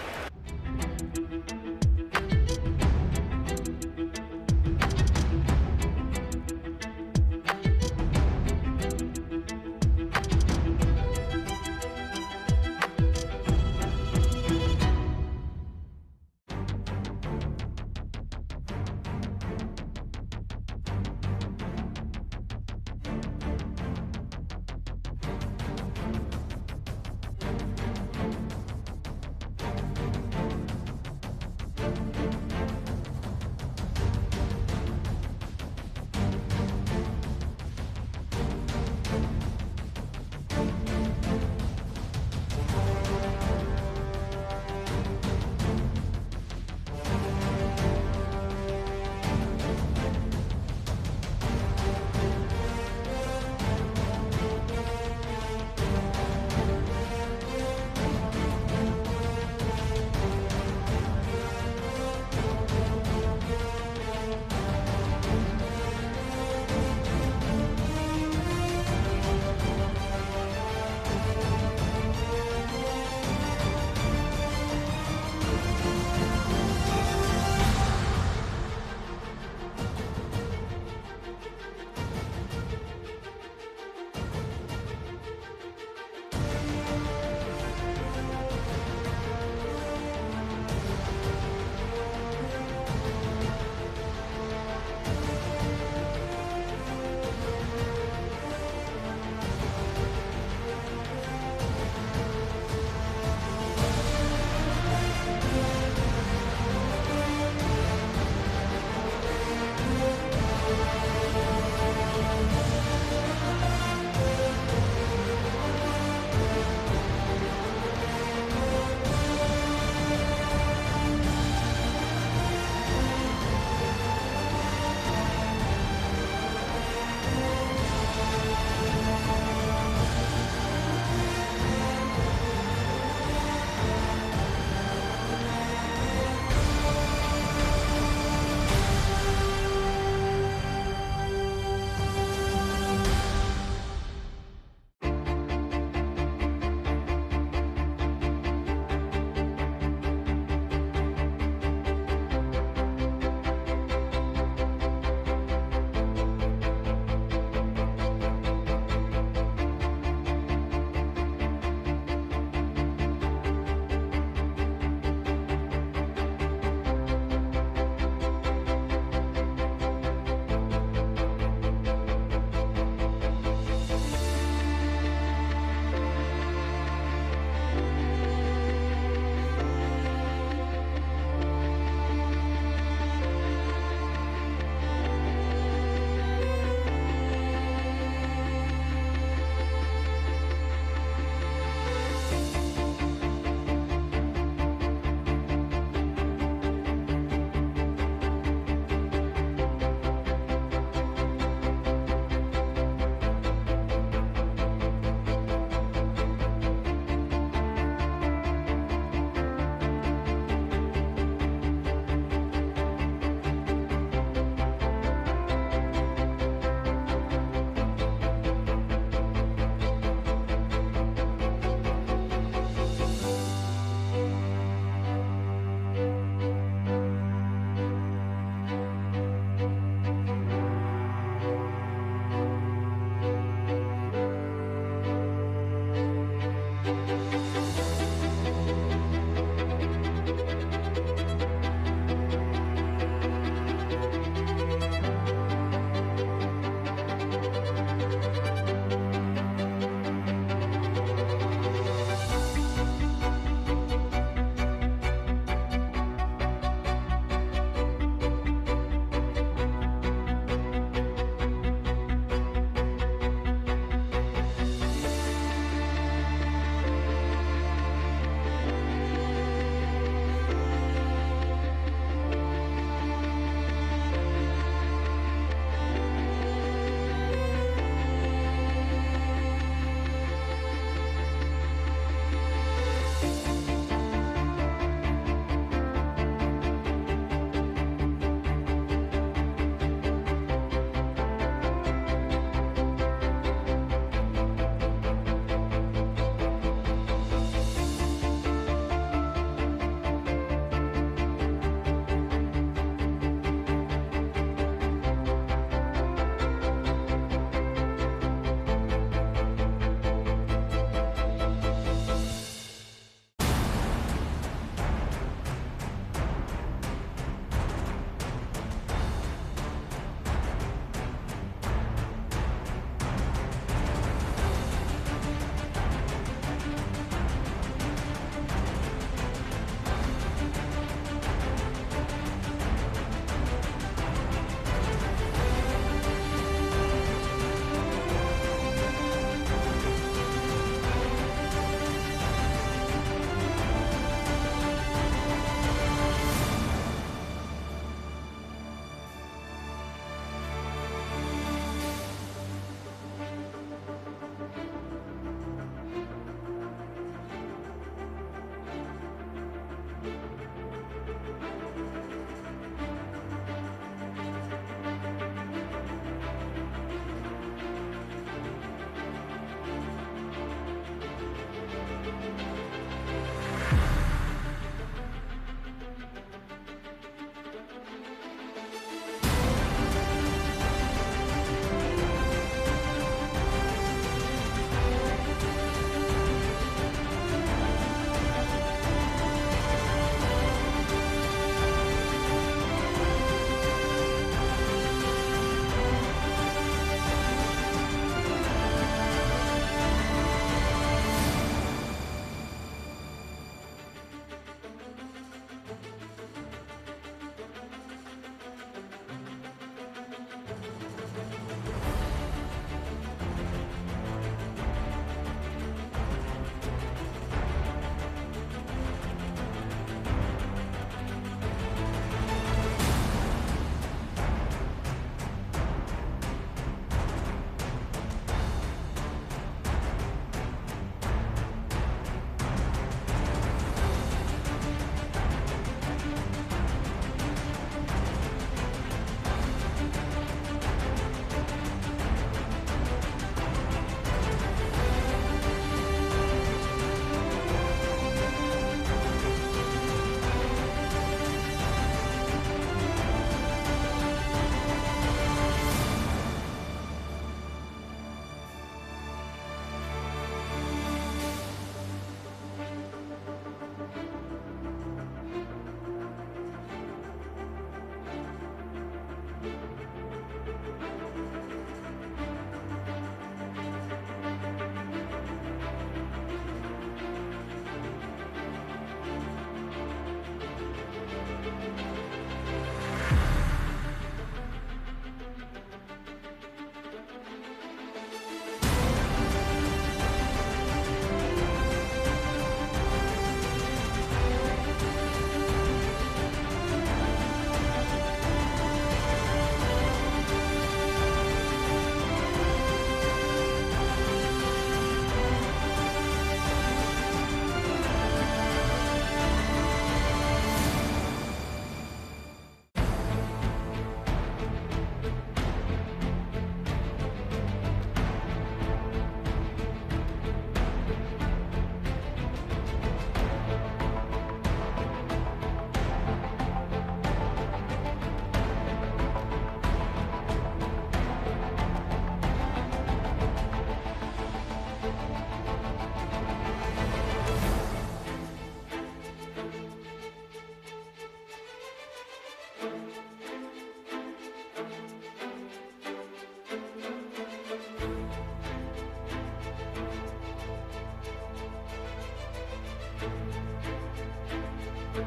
Speaker 10: To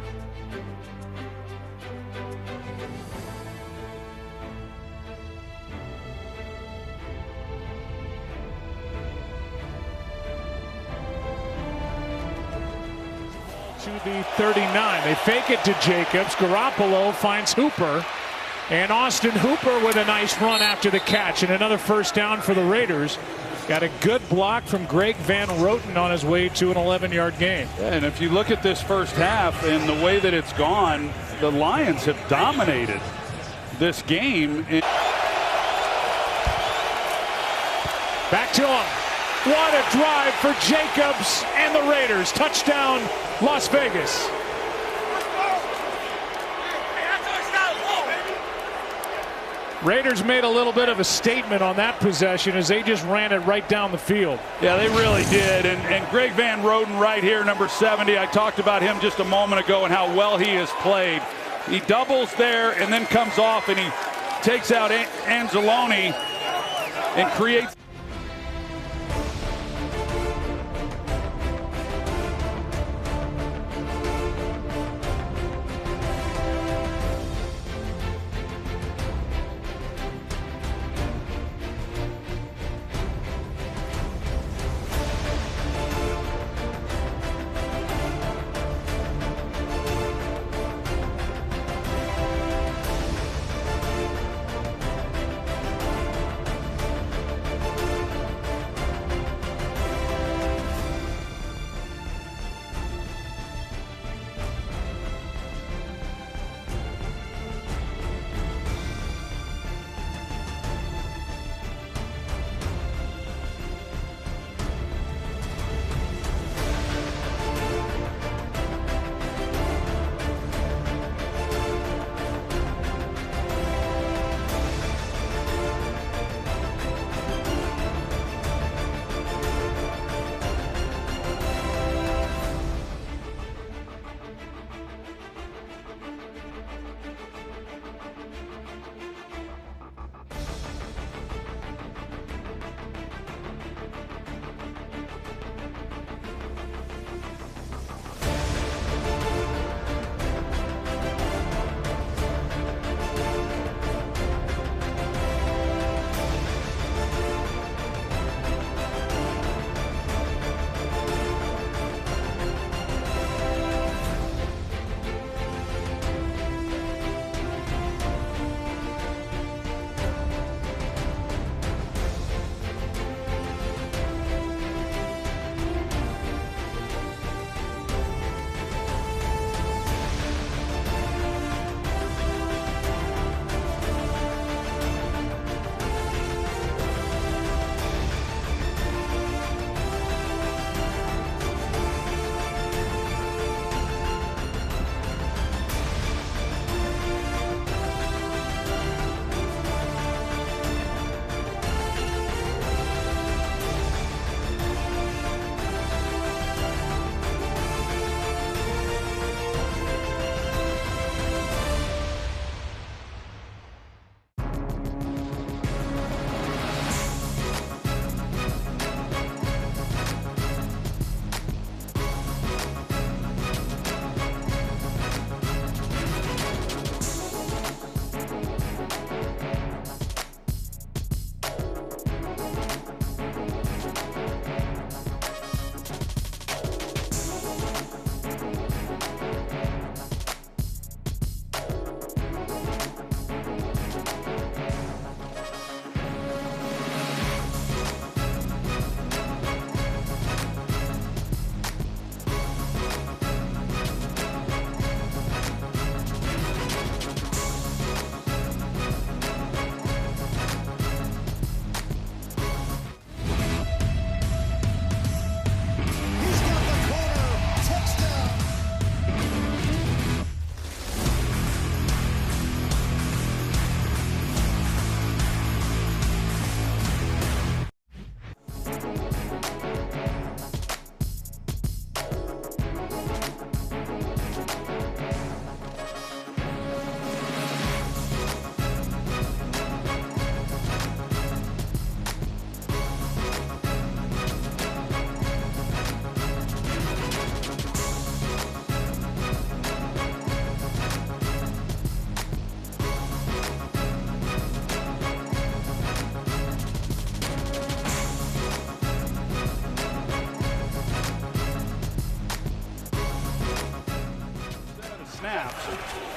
Speaker 10: the 39. They fake it to Jacobs. Garoppolo finds Hooper. And Austin Hooper with a nice run after the catch. And another first down for the Raiders. Got a good block from Greg Van Roten on his way to an 11-yard gain.
Speaker 1: Yeah, and if you look at this first half and the way that it's gone, the Lions have dominated this game.
Speaker 10: Back to him. What a drive for Jacobs and the Raiders. Touchdown, Las Vegas. Raiders made a little bit of a statement on that possession as they just ran it right down the field.
Speaker 1: Yeah, they really did. And Greg Van Roten right here, number 70. I talked about him just a moment ago and how well he has played. He doubles there and then comes off and he takes out Anzalone and creates.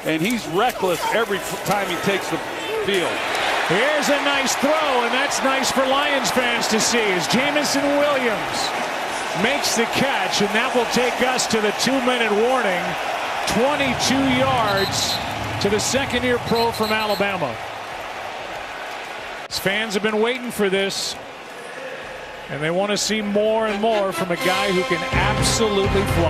Speaker 1: and he's reckless every time he takes the field.
Speaker 10: Here's a nice throw, and that's nice for Lions fans to see as Jameson Williams makes the catch, and that will take us to the 2-minute warning. 22 yards to the second-year pro from Alabama. His fans have been waiting for this, and they want to see more and more from a guy who can absolutely fly.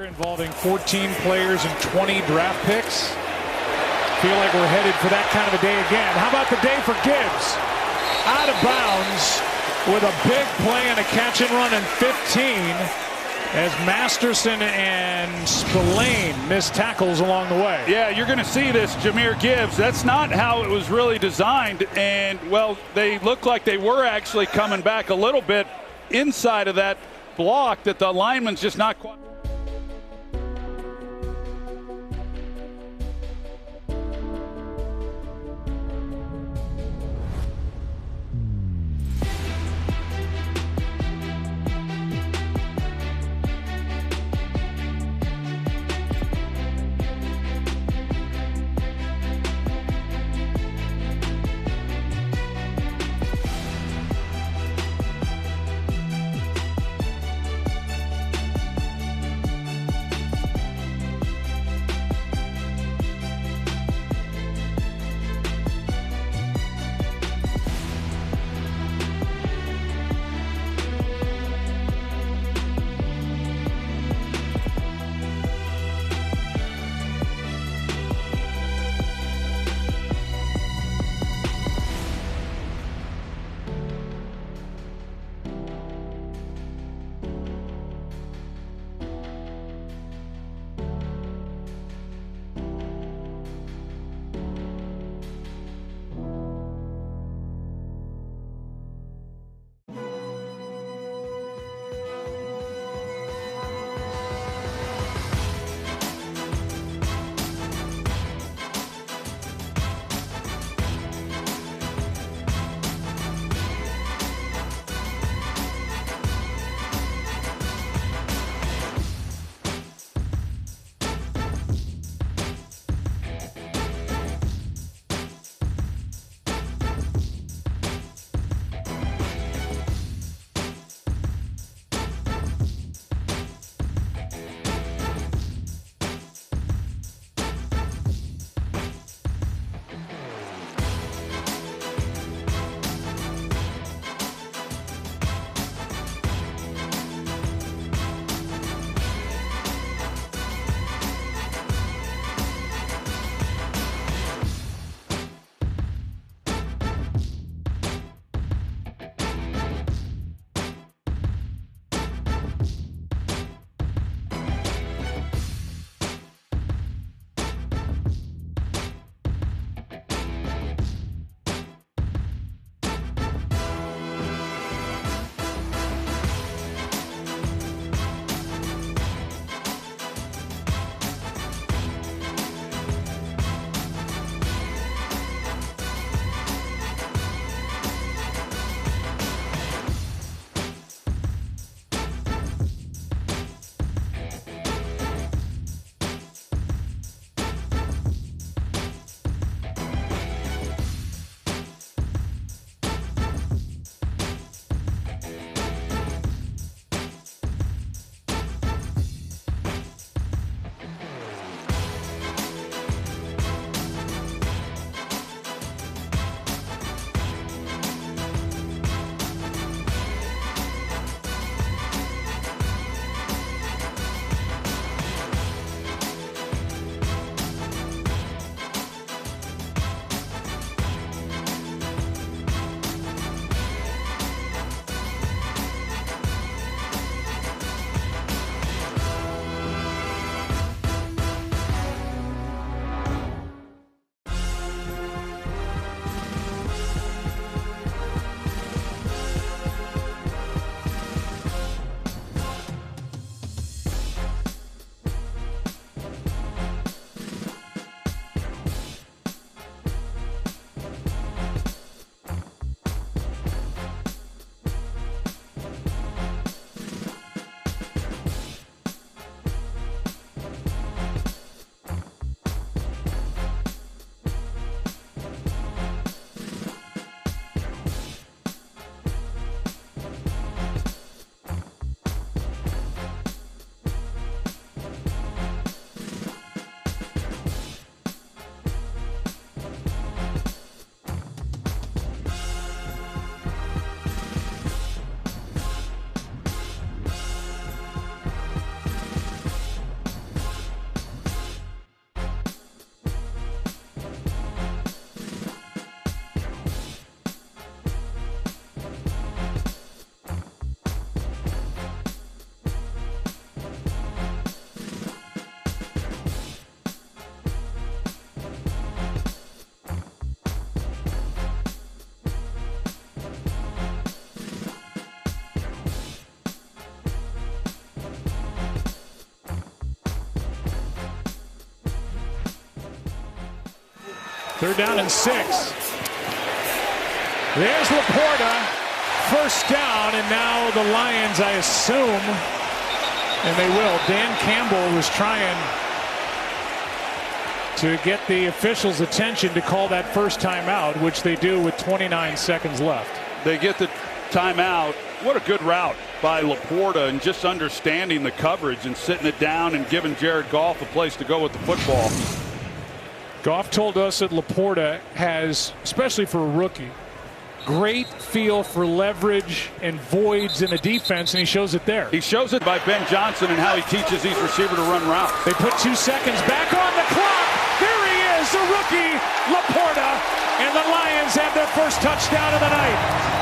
Speaker 10: Involving 14 players and 20 draft picks. Feel like we're headed for that kind of a day again. How about the day for Gibbs? Out of bounds with a big play and a catch and run in 15 as Masterson and Spillane missed tackles along the way.
Speaker 1: Yeah, you're going to see this, Jahmyr Gibbs. That's not how it was really designed. And, well, they look like they were actually coming back a little bit inside of that block that the lineman's just not quite.
Speaker 10: 3rd down and 6. There's Laporta. First down, and now the Lions, I assume, and they will. Dan Campbell was trying to get the officials' attention to call that first timeout, which they do with 29 seconds left.
Speaker 1: They get the timeout. What a good route by Laporta, and just understanding the coverage and sitting it down and giving Jared Goff a place to go with the football.
Speaker 10: Goff told us that Laporta has, especially for a rookie, great feel for leverage and voids in the defense, and he shows it there.
Speaker 1: He shows it by Ben Johnson and how he teaches these receivers to run routes.
Speaker 10: They put 2 seconds back on the clock. There he is, the rookie, Laporta, and the Lions have their first touchdown of the night.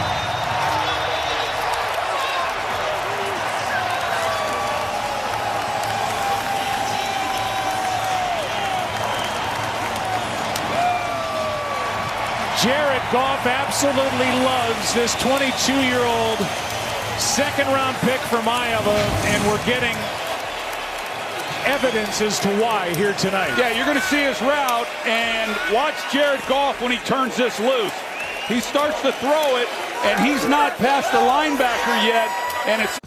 Speaker 10: Jared Goff absolutely loves this 22-year-old second-round pick from Iowa, and we're getting evidence as to why here tonight.
Speaker 1: Yeah, you're going to see his route, and watch Jared Goff when he turns this loose. He starts to throw it, and he's not past the linebacker yet, and it's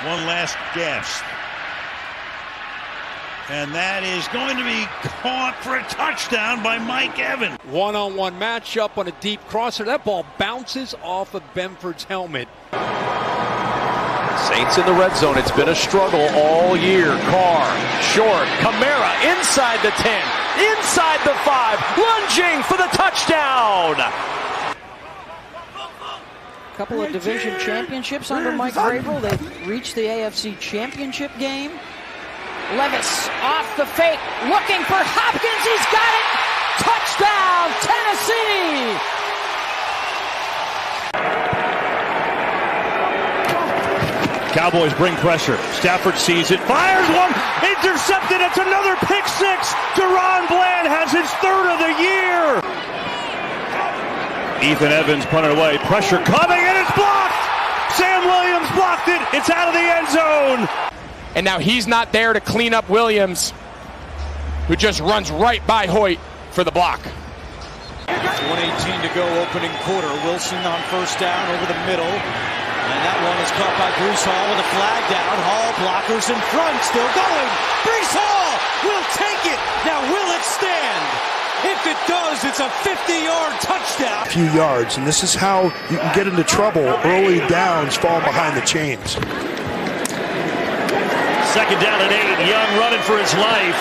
Speaker 3: One last gasp. And that is going to be caught for a touchdown by Mike Evans.
Speaker 4: One-on-one matchup on a deep crosser. That ball bounces off of Benford's helmet.
Speaker 13: Saints in the red zone. It's been a struggle all year. Carr, short. Kamara inside the 10, inside the 5, lunging for the touchdown.
Speaker 17: Couple of division championships under Mike Vrabel. They've reached the AFC Championship game. Levis off the fake, looking for Hopkins. He's got it. Touchdown, Tennessee.
Speaker 19: Cowboys bring pressure. Stafford sees it, fires one, intercepted. It's another pick six. Deron Bland has his third of the year. Ethan Evans punted away. Pressure coming, and it's blocked. Sam Williams blocked it. It's out of the end zone.
Speaker 23: And now he's not there to clean up Williams, who just runs right by Hoyt for the block.
Speaker 4: 1:18 to go, opening quarter. Wilson on first down over the middle. And that one is caught by Breece Hall with a flag down. Hall blockers in front, still going. Breece Hall will take it. Now will it stand? If it does, it's a 50-yard touchdown.
Speaker 14: A few yards, and this is how you can get into trouble. Early downs falling behind the chains.
Speaker 19: Second down and 8. Young running for his life.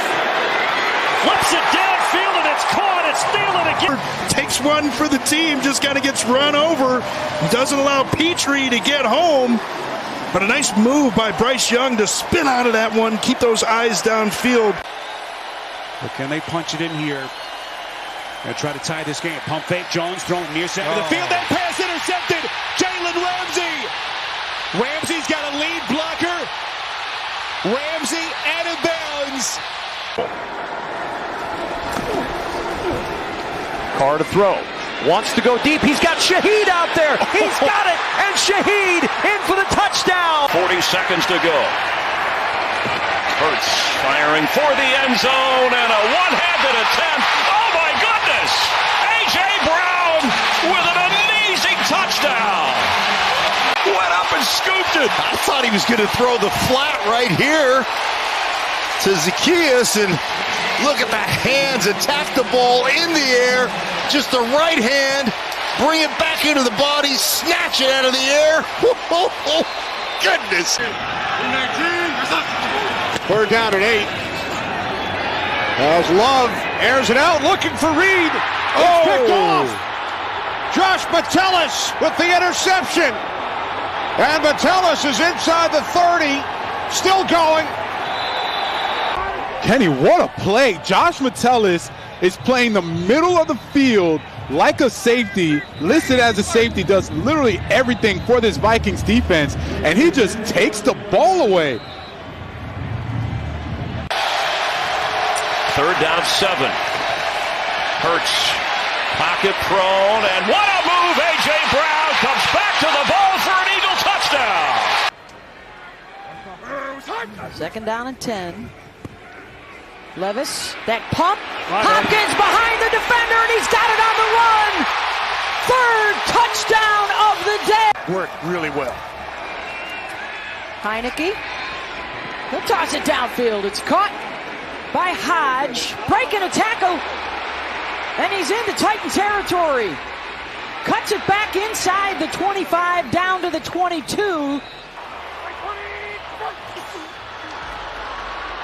Speaker 19: Flips it downfield, and it's caught. It's stealing again.
Speaker 14: Takes one for the team, just kind of gets run over. Doesn't allow Petrie to get home. But a nice move by Bryce Young to spin out of that one, keep those eyes downfield.
Speaker 10: But can they punch it in here? Gonna try to tie this game. Pump fake. Jones throwing near center of the field. That pass intercepted. Jalen Ramsey. Ramsey's got a lead blocker. Ramsey out of bounds.
Speaker 13: Carr to throw. Wants to go deep. He's got Shaheed out there. He's got it. And Shaheed in for the touchdown.
Speaker 15: 40 seconds to go. Hurts firing for the end zone and a one-handed attempt. Oh my goodness! A.J. Brown with an amazing touchdown. Went up and scooped it.
Speaker 16: I thought he was going to throw the flat right here to Zacchaeus, and look at the hands, attack the ball in the air, just the right hand, bring it back into the body, snatch it out of the air. Oh, goodness.
Speaker 4: 3rd down and 8. As Love airs it out, looking for Reed. It's picked off. Josh Metellus with the interception. And Metellus is inside the 30, still going.
Speaker 24: Kenny, what a play. Josh Metellus is playing the middle of the field like a safety, listed as a safety, does literally everything for this Vikings defense, and he just takes the ball away.
Speaker 15: 3rd down 7. Hurts, pocket thrown, and what a move! A.J. Brown comes back to the ball for an Eagle touchdown.
Speaker 17: 2nd down and 10. Levis, that pump. Hopkins behind the defender, and he's got it on the run. 3rd touchdown of the day.
Speaker 4: Worked really well.
Speaker 17: Heineke. He'll toss it downfield. It's caught by Hodge. Breaking a tackle. And he's into Titan territory. Cuts it back inside the 25, down to the 22.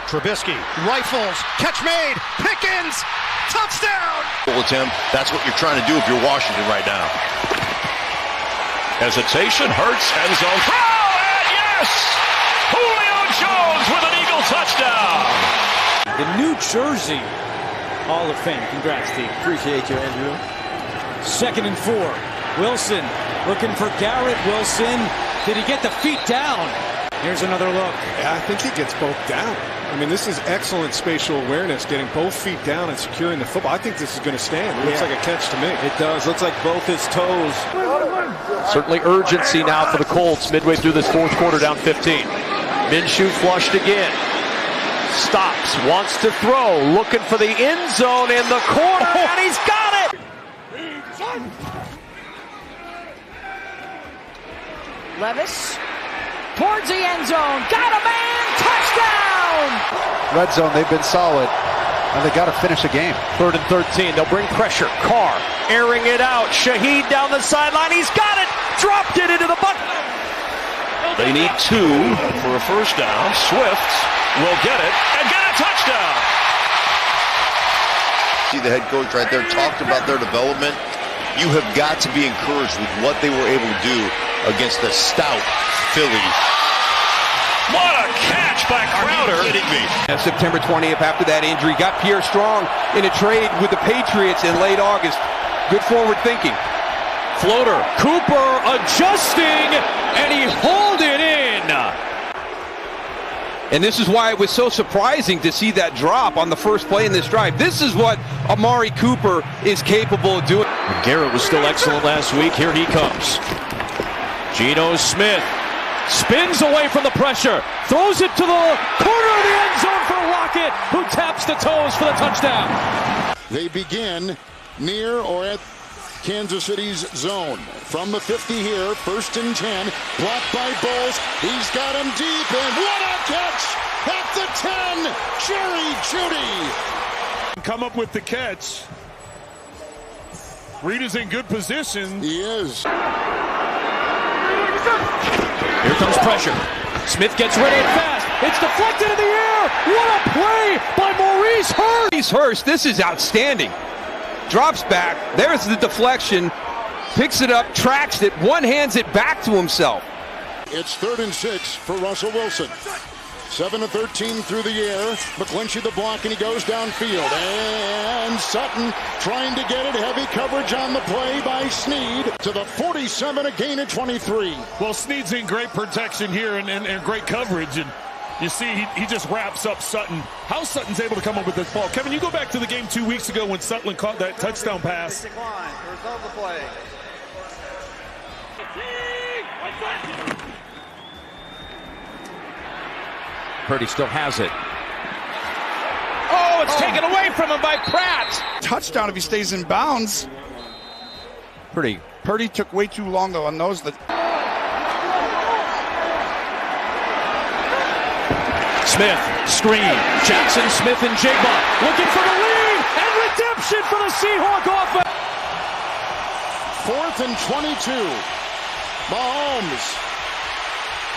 Speaker 16: Trubisky rifles, catch made, Pickens, touchdown! Attempt. That's what you're trying to do if you're Washington right now.
Speaker 15: Hesitation, Hurts, end zone throw, and yes! Julio Jones with an Eagle touchdown!
Speaker 4: The New Jersey Hall of Fame. Congrats, Steve.
Speaker 11: Appreciate you, Andrew.
Speaker 4: 2nd and 4. Wilson looking for Garrett Wilson. Did he get the feet down? Here's another look.
Speaker 24: Yeah, I think he gets both down. I mean, this is excellent spatial awareness, getting both feet down and securing the football. I think this is going to stand. It looks like a catch to me.
Speaker 4: It does. Looks like both his toes.
Speaker 13: Certainly urgency now for the Colts midway through this 4th quarter, down 15. Minshew flushed again. Stops, wants to throw, looking for the end zone in the corner, and he's got it!
Speaker 17: Levis towards the end zone. Got a man. Touchdown.
Speaker 5: Red zone, they've been solid. And they got to finish the game.
Speaker 13: 3rd and 13. They'll bring pressure. Carr airing it out. Shaheed down the sideline. He's got it. Dropped it into the bucket.
Speaker 15: They need 2 for a first down. Swift will get it and get a touchdown.
Speaker 16: See the head coach right there talked about their development. You have got to be encouraged with what they were able to do against the stout Philly.
Speaker 15: What a catch by Crowder.
Speaker 16: Are you kidding me?
Speaker 7: September 20th, after that injury, got Pierre Strong in a trade with the Patriots in late August. Good forward thinking.
Speaker 13: Floater. Cooper adjusting, and he hauled it in.
Speaker 7: And this is why it was so surprising to see that drop on the first play in this drive. This is what Amari Cooper is capable of doing.
Speaker 13: Garrett was still excellent last week. Here he comes. Geno Smith spins away from the pressure, throws it to the corner of the end zone for Lockett, who taps the toes for the touchdown.
Speaker 9: They begin near or at Kansas City's zone. From the 50 here, 1st and 10, blocked by Bowles. He's got him deep, and what a catch at the 10, Jerry Jeudy.
Speaker 10: Come up with the catch. Reed is in good position.
Speaker 9: He is.
Speaker 13: Here comes pressure. Smith gets rid of it fast. It's deflected in the air. What a play by Maurice Hurst.
Speaker 7: Maurice Hurst, this is outstanding. Drops back. There's the deflection. Picks it up, tracks it, one-hands it back to himself.
Speaker 9: It's 3rd and 6 for Russell Wilson. 7 of 13 through the air. McClinchy the block, and he goes downfield. And Sutton trying to get it. Heavy coverage on the play by Snead to the 47, a gain of 23.
Speaker 10: Well, Snead's in great protection here and great coverage. And you see, he just wraps up Sutton. How Sutton's able to come up with this ball. Kevin, you go back to the game 2 weeks ago when Sutton caught that touchdown pass.
Speaker 13: Purdy still has it. Oh, it's taken away from him by Pratt.
Speaker 14: Touchdown if he stays in bounds.
Speaker 13: Purdy
Speaker 14: took way too long, though, on those.
Speaker 13: Smith, screen. Jackson Smith and J-Bot looking for the lead and redemption for the Seahawk offense.
Speaker 9: 4th and 22. Mahomes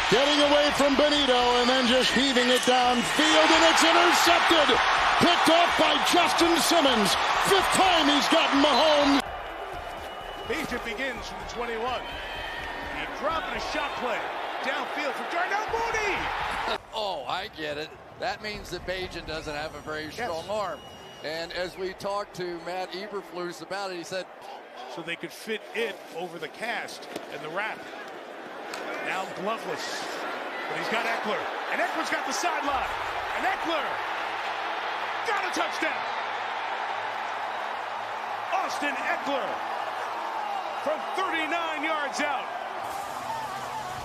Speaker 9: getting away from Benito and then just heaving it downfield, and it's intercepted. Picked off by Justin Simmons. 5th time he's gotten Mahomes.
Speaker 10: Bagent begins from the 21. He dropping a shot play downfield for Darnell Mooney.
Speaker 12: Oh, I get it. That means that Bagent doesn't have a very strong arm. And as we talked to Matt Eberflus about it, he said,
Speaker 10: so they could fit it over the cast and the wrap. Now gloveless, but he's got Eckler, and Eckler's got the sideline, and Eckler got a touchdown. Austin Eckler from 39 yards out.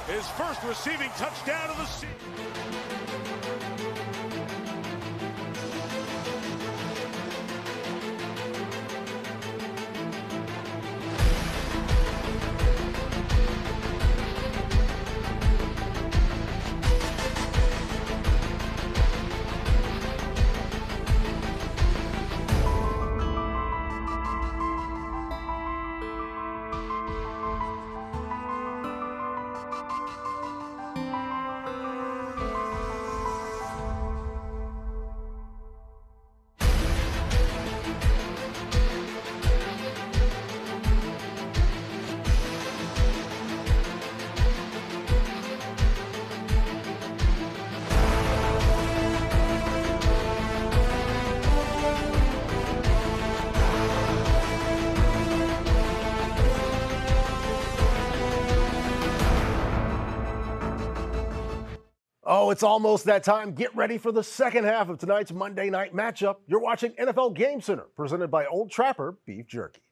Speaker 10: His first receiving touchdown of the season.
Speaker 6: Oh, it's almost that time. Get ready for the second half of tonight's Monday night matchup. You're watching NFL Game Center, presented by Old Trapper Beef Jerky.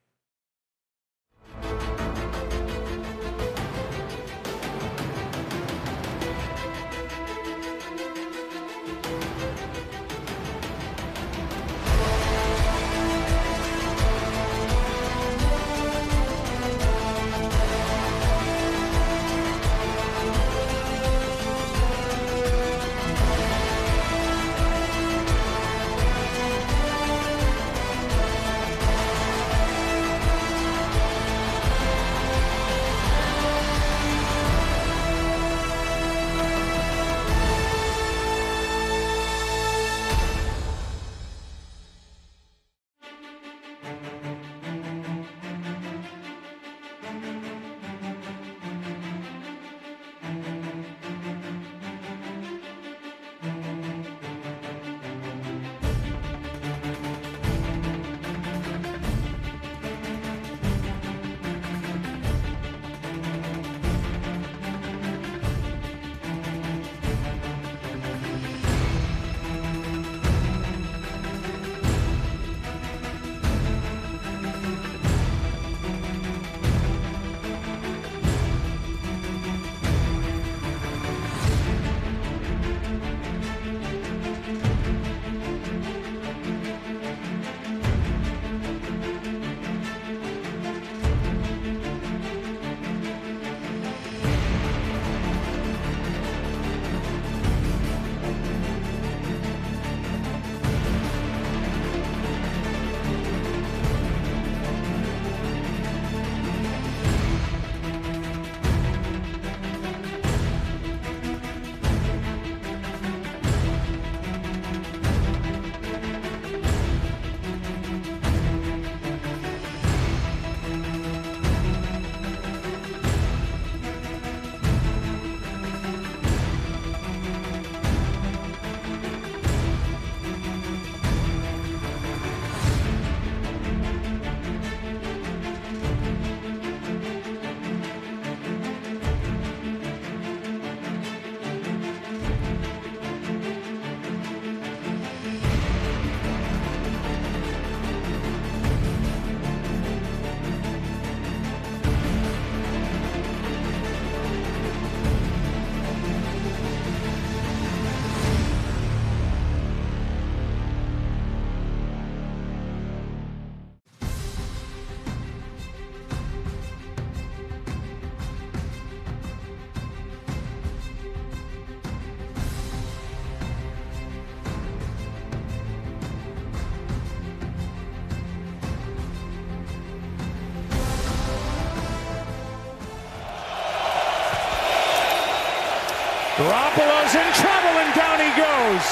Speaker 10: Garoppolo's in trouble, and down he goes.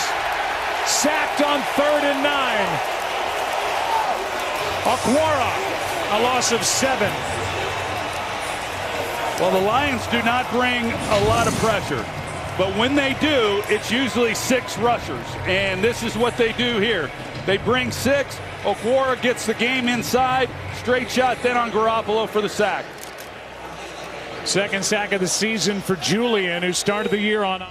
Speaker 10: Sacked on 3rd and 9. Okwara, a loss of 7.
Speaker 1: Well, the Lions do not bring a lot of pressure, but when they do, it's usually 6 rushers, and this is what they do here. They bring 6. Okwara gets the game inside. Straight shot then on Garoppolo for the sack.
Speaker 10: Second sack of the season for Julian, who started the year on.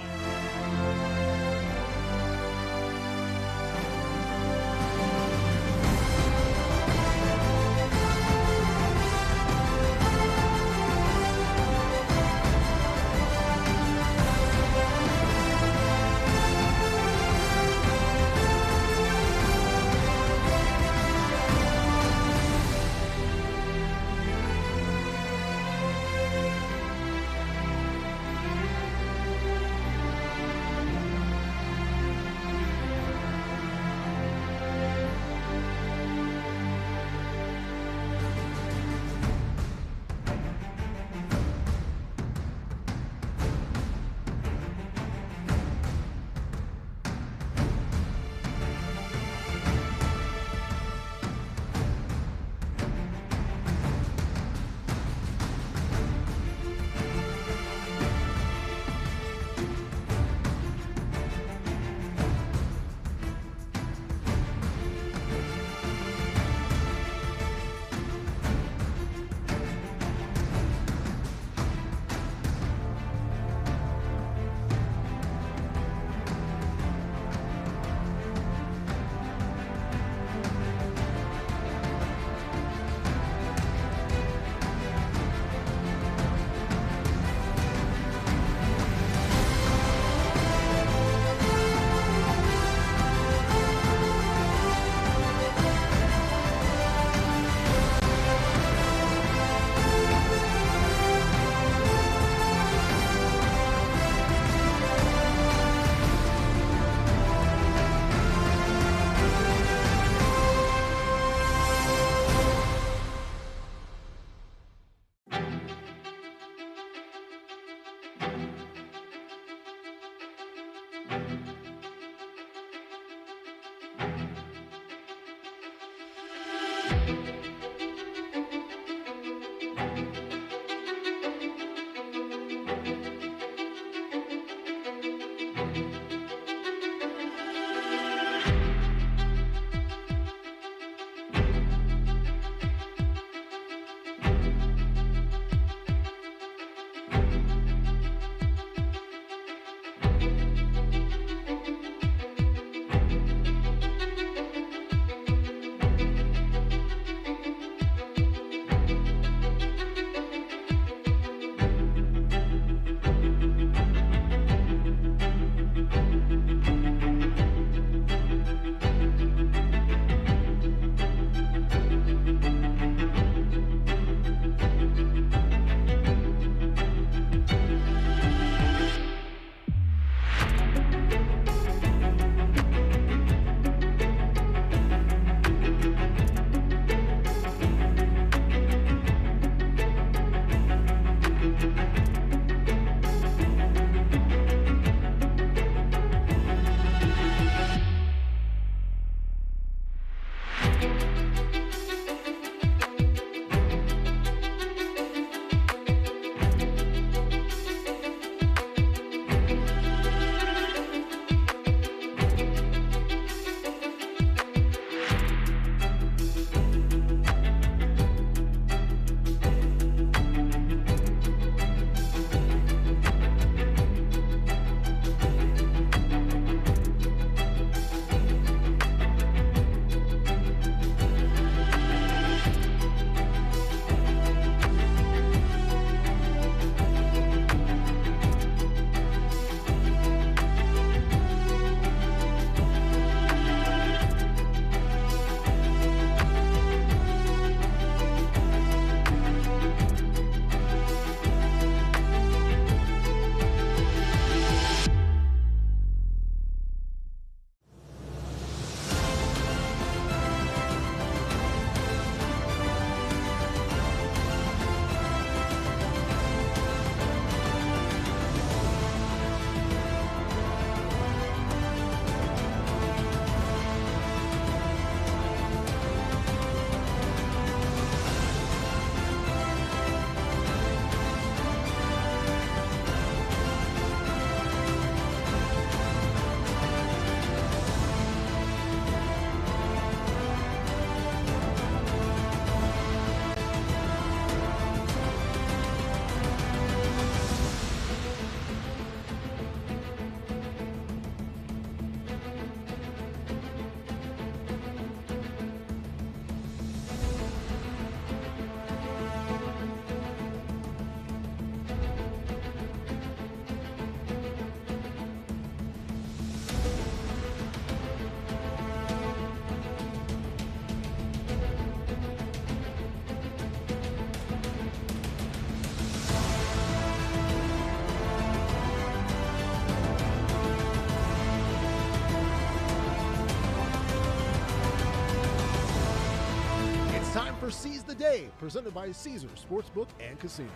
Speaker 6: time for Seize the Day, presented by Caesar Sportsbook and Casino.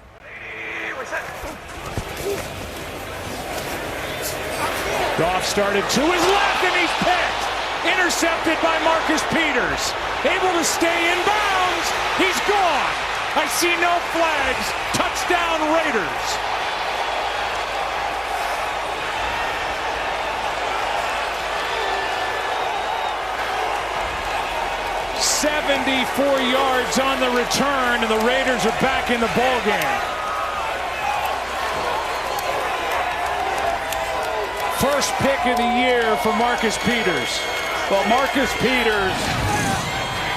Speaker 10: Goff started to his left, and he's picked. Intercepted by Marcus Peters. Able to stay in bounds. He's gone. I see no flags. Touchdown Raiders. $74 yards on the return, and the Raiders are back in the ballgame. First pick of the year for Marcus Peters.
Speaker 1: Well, Marcus Peters,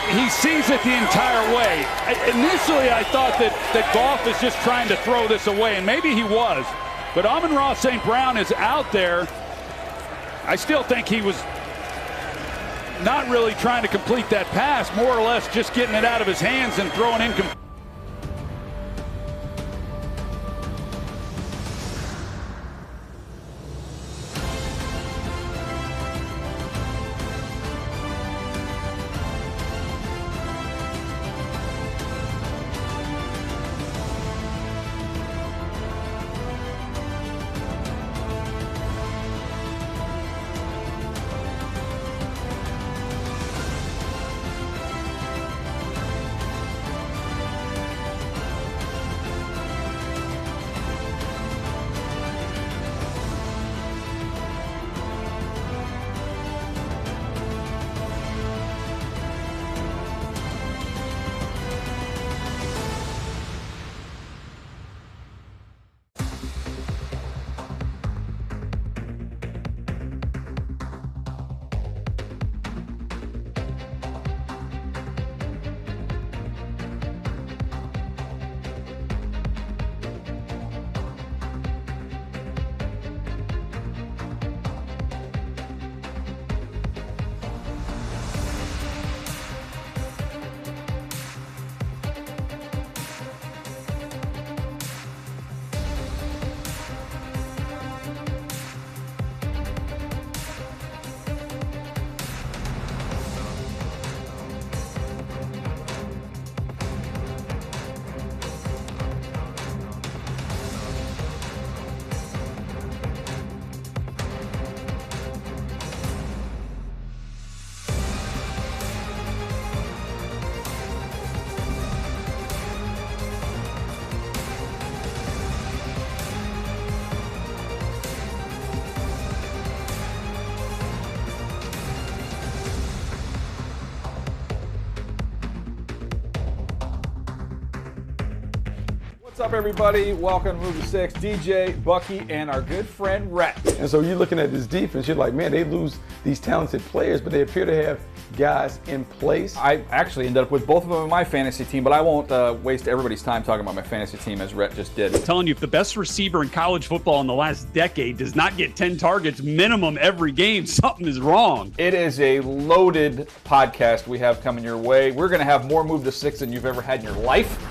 Speaker 1: he sees it the entire way. Initially, I thought that Goff is just trying to throw this away, and maybe he was. But Amon-Ra St. Brown is out there. I still think he was not really trying to complete that pass, more or less just getting it out of his hands and throwing incomplete.
Speaker 2: What's up, everybody? Welcome to Move to Six. DJ, Bucky, and our good friend Rhett.
Speaker 18: And so you're looking at this defense, you're like, man, they lose these talented players, but they appear to have guys in place.
Speaker 2: I actually ended up with both of them in my fantasy team, but I won't waste everybody's time talking about my fantasy team as Rhett just did.
Speaker 20: I'm telling you, if the best receiver in college football in the last decade does not get 10 targets minimum every game, something is wrong.
Speaker 2: It is a loaded podcast we have coming your way. We're going to have more Move to Six than you've ever had in your life.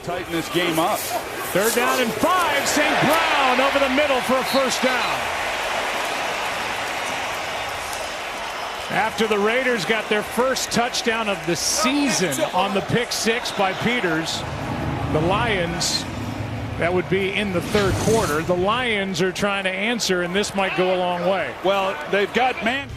Speaker 1: tighten this game up.
Speaker 10: 3rd down and 5. St. Brown over the middle for a first down. After the Raiders got their first touchdown of the season on the pick 6 by Peters, the Lions, that would be in the 3rd quarter. The Lions are trying to answer, and this might go a long way.
Speaker 1: Well, they've got man.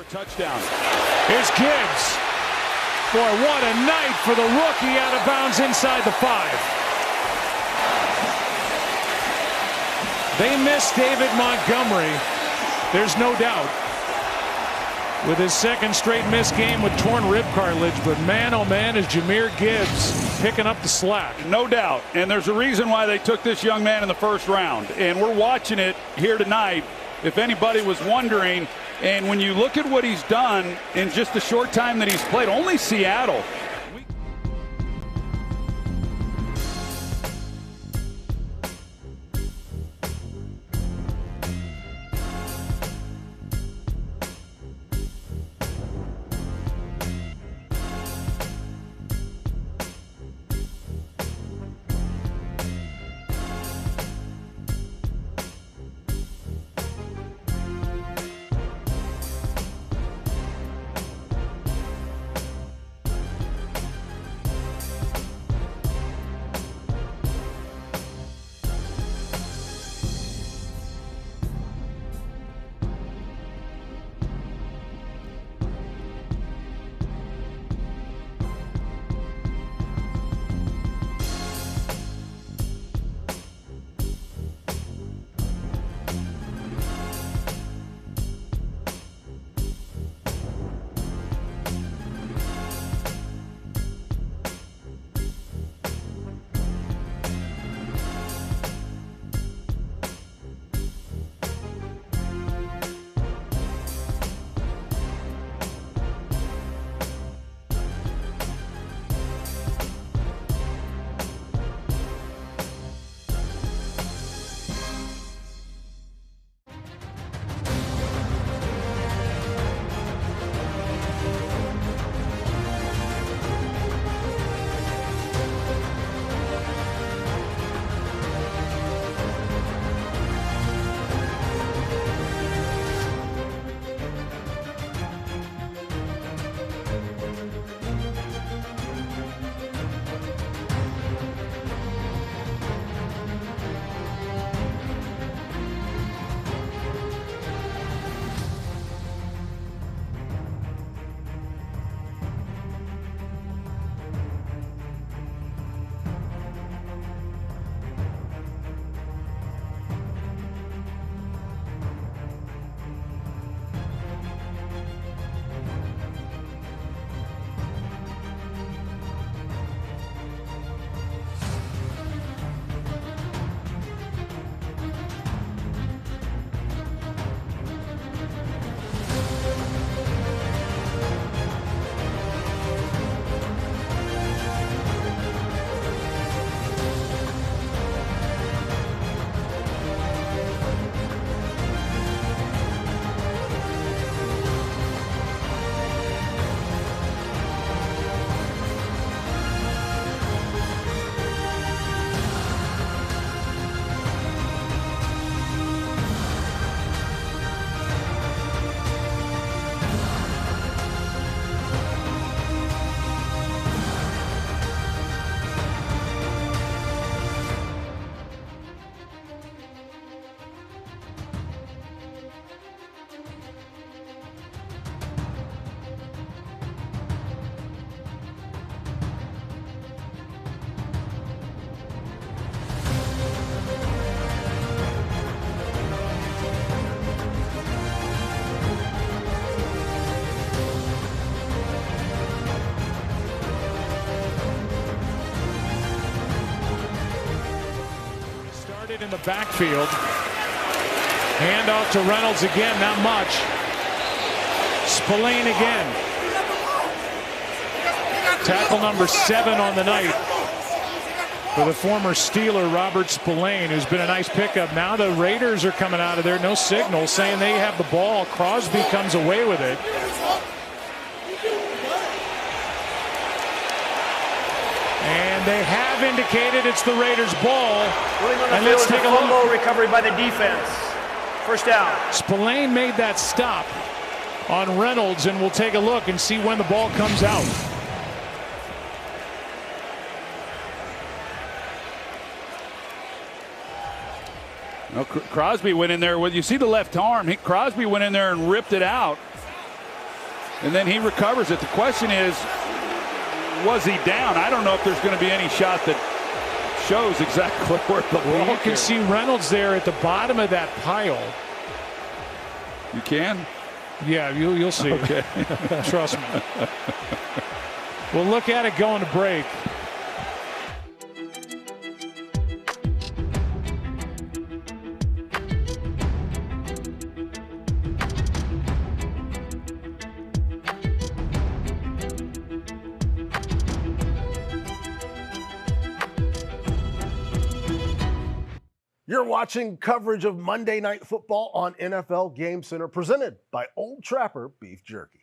Speaker 1: touchdown.
Speaker 10: Here's Gibbs. Boy, what a night for the rookie, out of bounds inside the 5. They missed David Montgomery, there's no doubt, with his second straight missed game with torn rib cartilage. But man, oh man, is Jahmyr Gibbs picking up the slack.
Speaker 1: No doubt. And there's a reason why they took this young man in the first round. And we're watching it here tonight, if anybody was wondering. And when you look at what he's done in just the short time that he's played, only Seattle.
Speaker 10: In the backfield. Handoff to Reynolds again, not much. Spillane again. Tackle number 7 on the night for the former Steeler, Robert Spillane, who's been a nice pickup. Now the Raiders are coming out of there, no signal, saying they have the ball. Crosby comes away with it. And they have indicated it's the Raiders' ball.
Speaker 3: And let's take a look. Recovery by the defense. First down.
Speaker 10: Spillane made that stop on Reynolds, and we'll take a look and see when the ball comes out.
Speaker 1: Well, Crosby went in there with, you see the left arm. Crosby went in there and ripped it out. and then he recovers it. The question is, was he down? I don't know if there's going to be any shot that shows exactly where the ball
Speaker 10: You can see Reynolds there at the bottom of that pile.
Speaker 1: You can?
Speaker 10: Yeah, you'll see.
Speaker 1: Okay.
Speaker 10: Trust me. We'll look at it going to break.
Speaker 6: You're watching coverage of Monday Night Football on NFL Game Center, presented by Old Trapper Beef Jerky.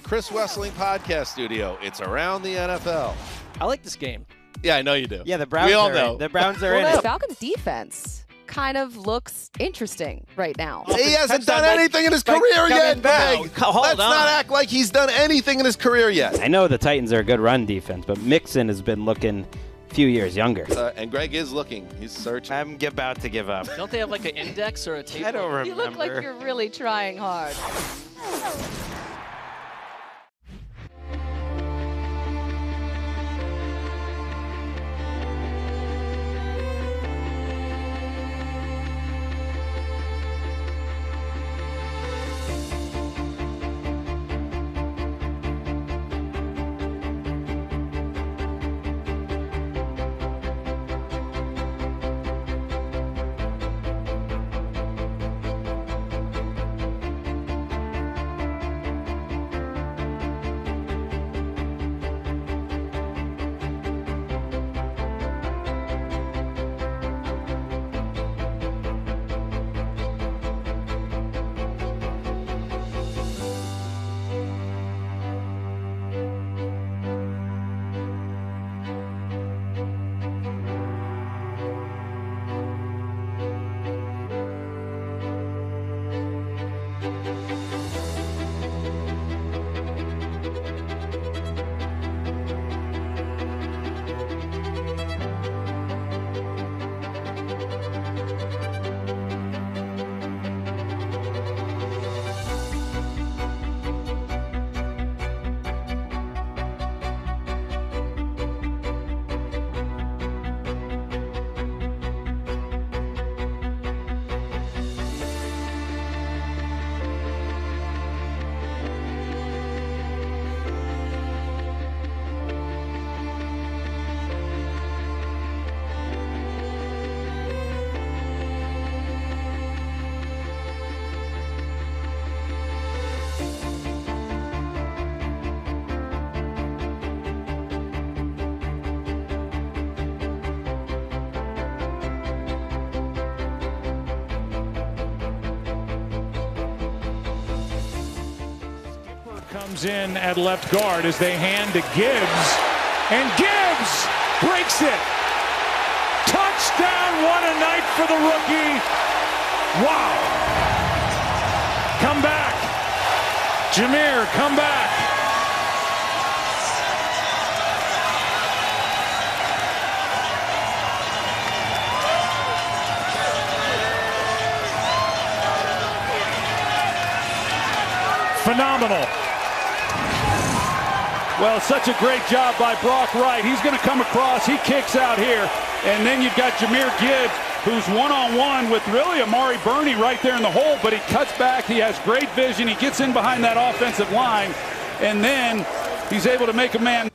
Speaker 8: Chris Wesseling podcast studio. It's Around the NFL.
Speaker 11: I like this game.
Speaker 8: Yeah, I know you do.
Speaker 11: Yeah, the Browns.
Speaker 8: We all know.
Speaker 11: The Browns are
Speaker 21: well,
Speaker 11: in
Speaker 21: the
Speaker 11: it.
Speaker 21: Falcons defense kind of looks interesting right now.
Speaker 8: He hasn't done anything in his career yet, Greg. Let's not act like he's done anything in his career yet.
Speaker 11: I know the Titans are a good run defense, but Mixon has been looking a few years younger.
Speaker 8: And Greg is looking. He's searching.
Speaker 11: I'm about to give up.
Speaker 22: Don't they have like an index or a table?
Speaker 11: I don't remember.
Speaker 21: You look like you're really trying hard.
Speaker 10: comes in at left guard as they hand to Gibbs. And Gibbs breaks it. Touchdown, what a night for the rookie. Wow. Come back. Jameer, come back. Phenomenal.
Speaker 1: Well, such a great job by Brock Wright. He's going to come across. He kicks out here. And then you've got Jameer Gibbs, who's one-on-one with really Amari Burney right there in the hole, but he cuts back. He has great vision. He gets in behind that offensive line, and then he's able to make a man.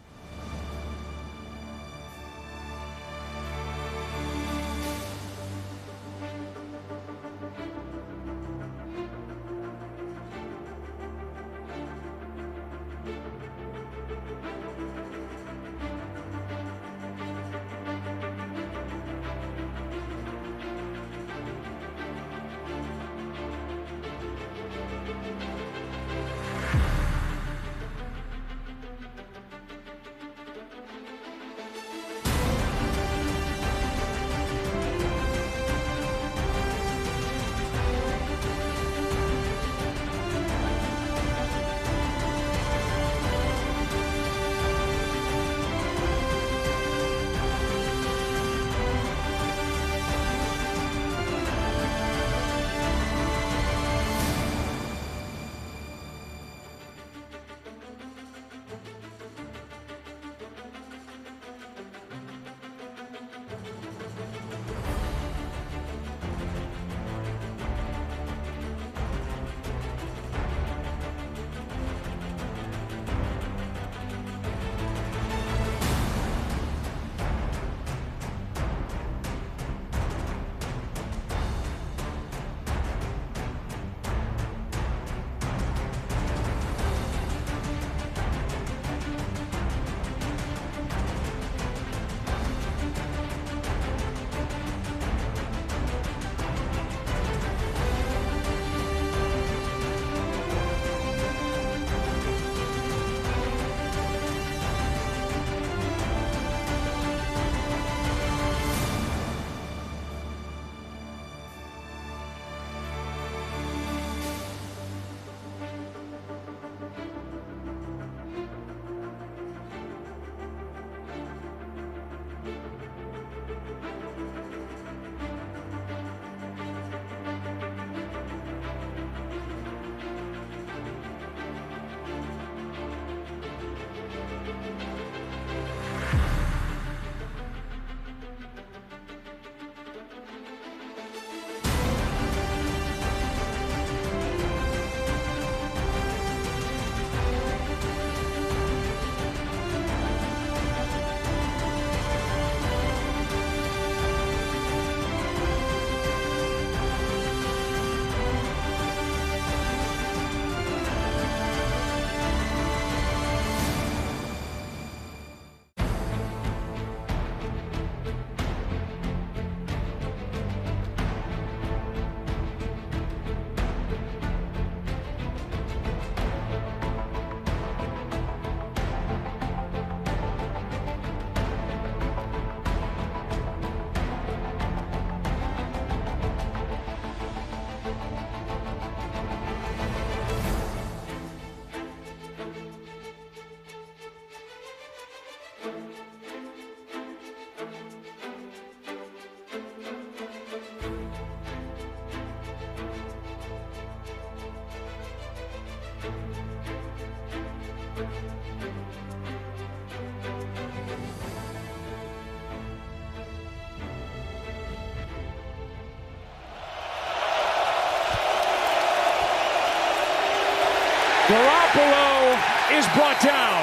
Speaker 10: Garoppolo is brought down.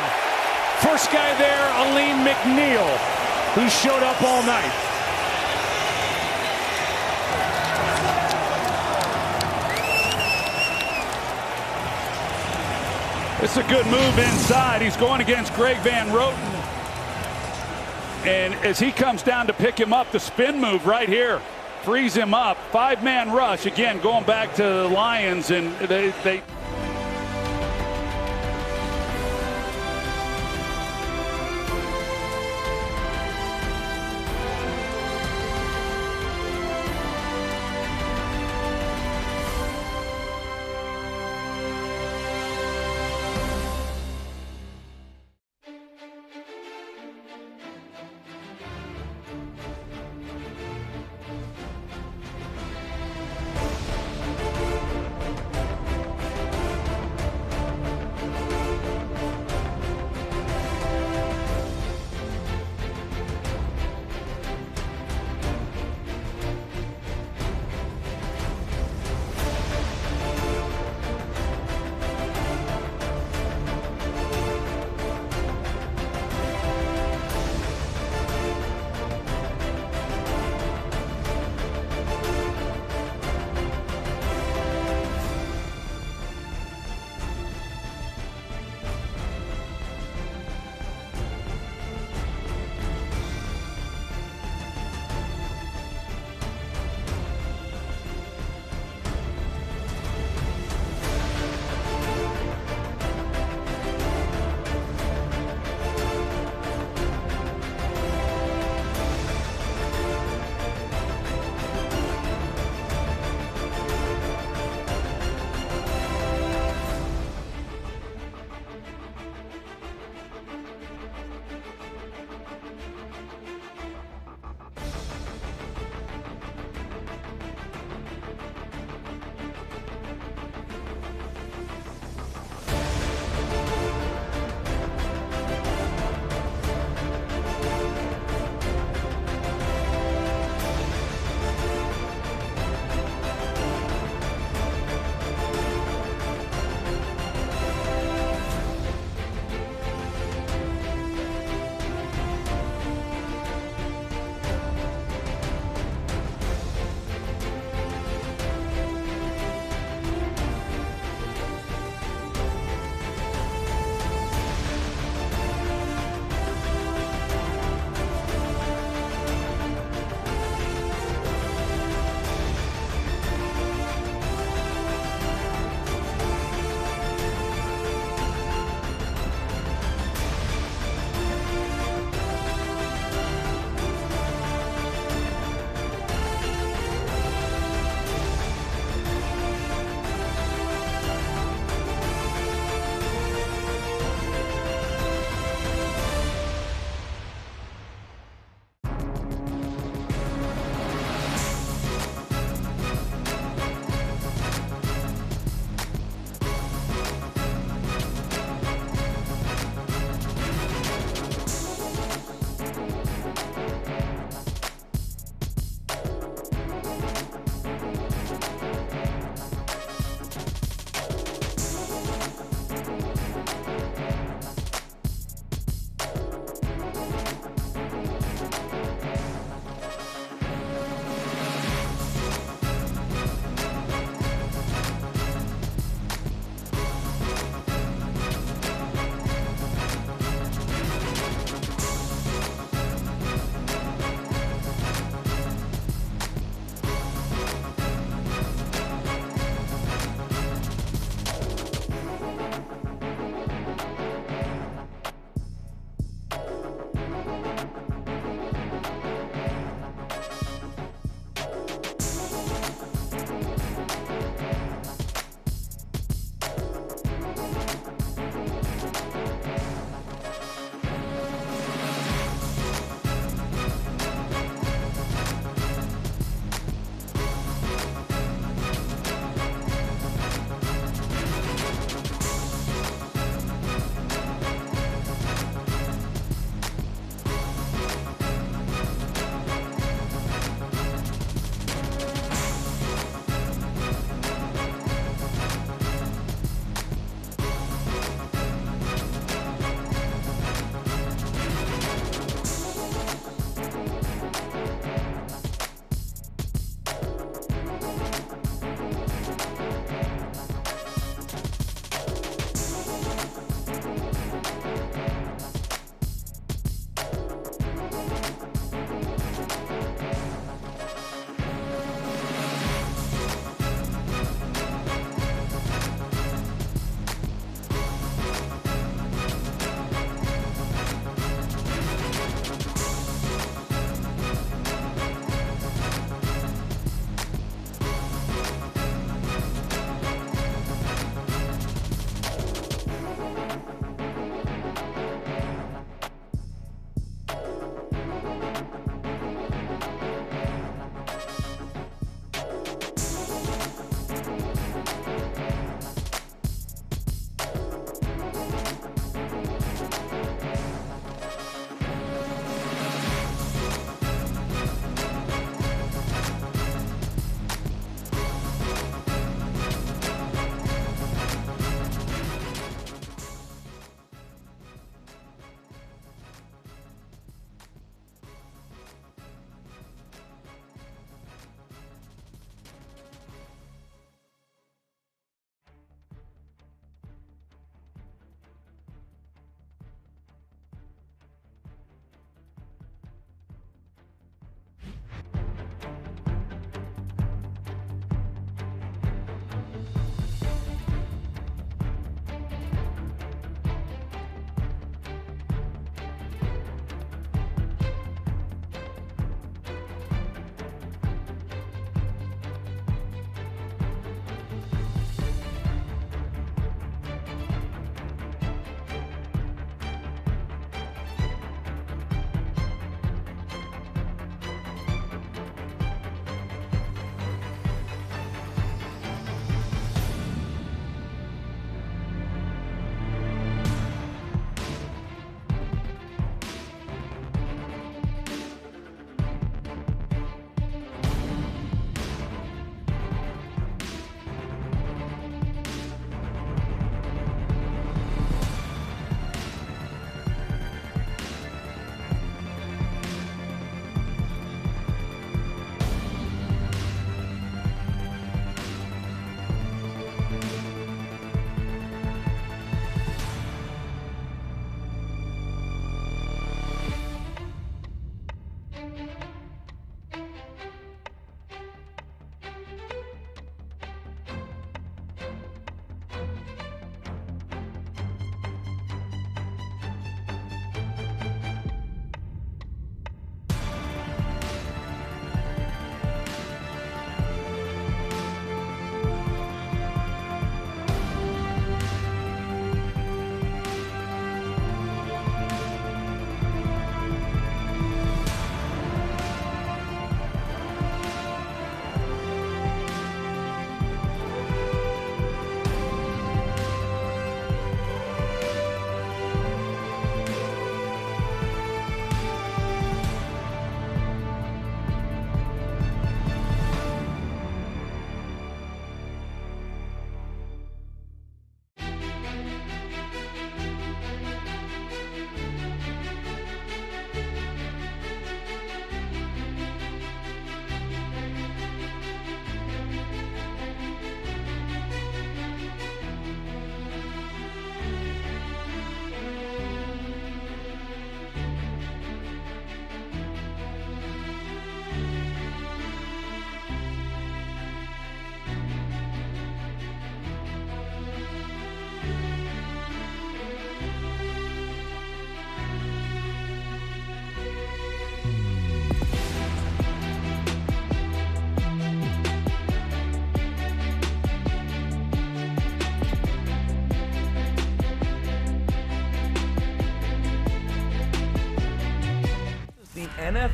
Speaker 10: First guy there, Aleem McNeil, who showed up all night.
Speaker 1: It's a good move inside. He's going against Greg Van Roten. And as he comes down to pick him up, the spin move right here frees him up. Five-man rush. Again, going back to the Lions, and they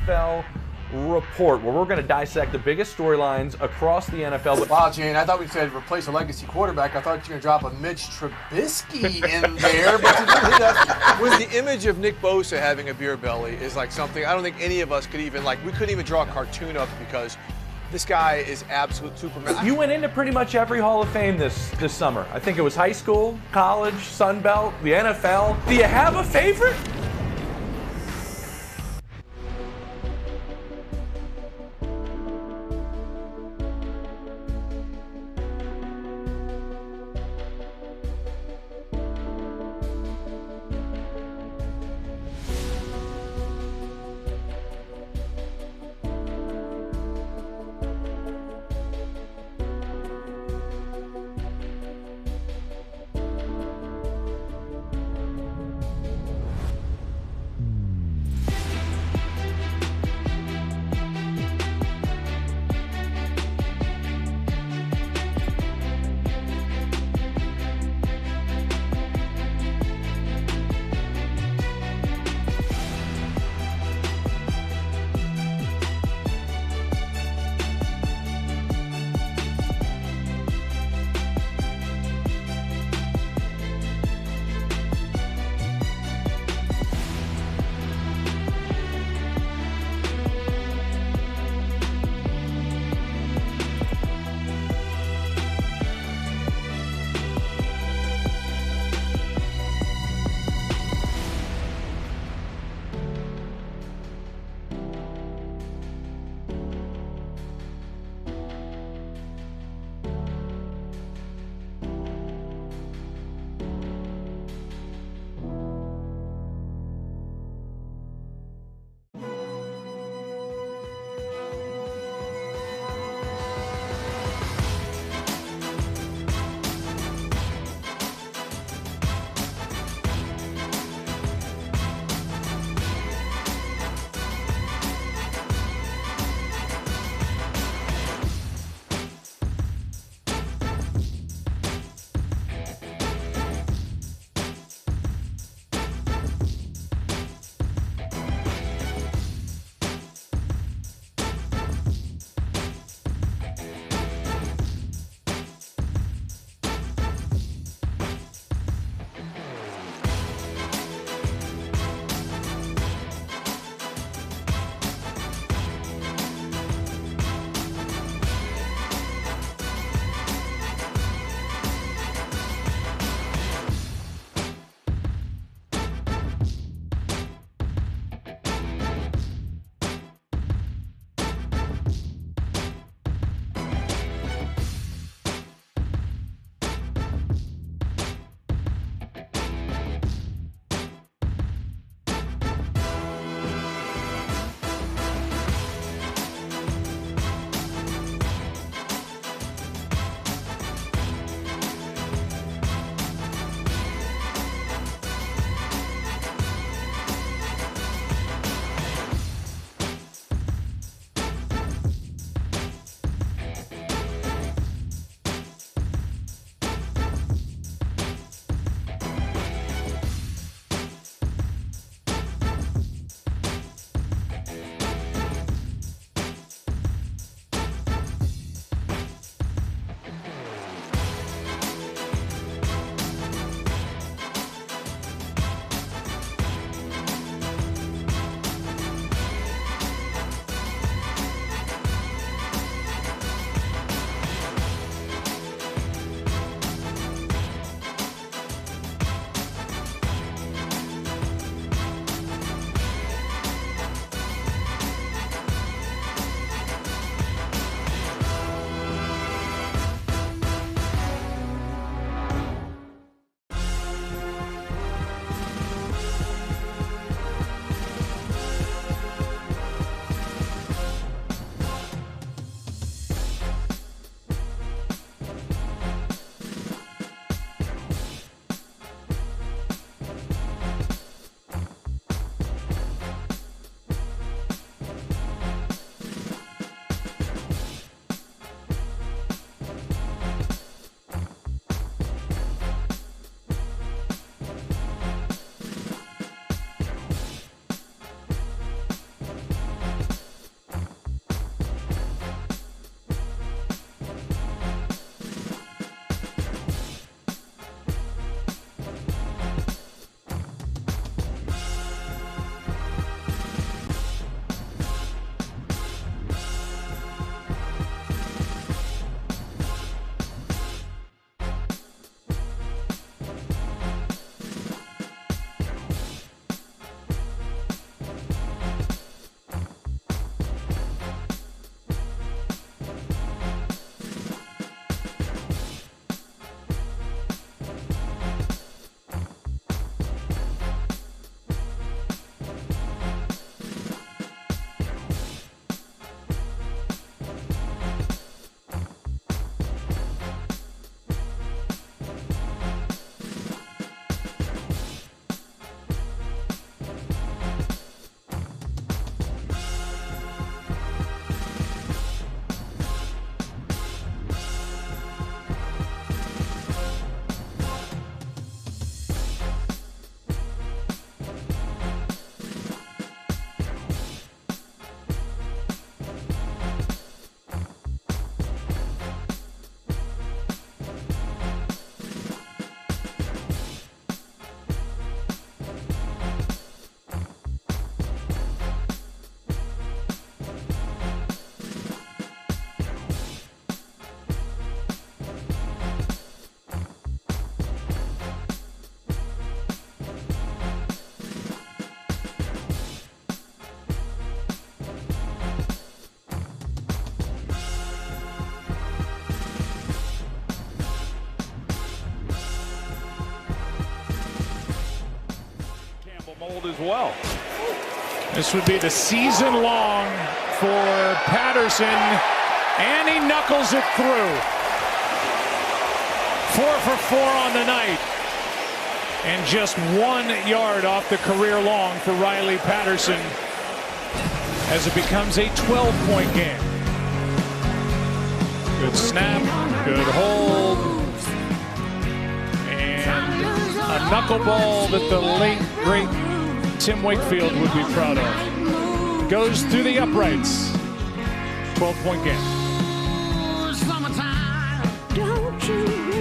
Speaker 19: NFL Report, where we're going to dissect the biggest storylines across the NFL.
Speaker 22: Wow, Jane, I thought we said replace a legacy quarterback. I thought you were going to drop a Mitch Trubisky in there, but you didn't do that.
Speaker 23: Was the image of Nick Bosa having a beer belly is like something I don't think any of us could even, like, we couldn't even draw a cartoon of because this guy is absolute Superman.
Speaker 19: You went into pretty much every Hall of Fame this summer. I think it was high school, college, Sun Belt, the NFL. Do you have a favorite?
Speaker 1: field as well.
Speaker 10: This would be the season long for Patterson, and he knuckles it through. 4 for 4 on the night, and just 1 yard off the career long for Riley Patterson as it becomes a 12-point game. Good snap, good hold, and a knuckleball that the late, great Tim Wakefield would be proud of. Goes through the uprights. 12-point game.
Speaker 4: Don't you remember?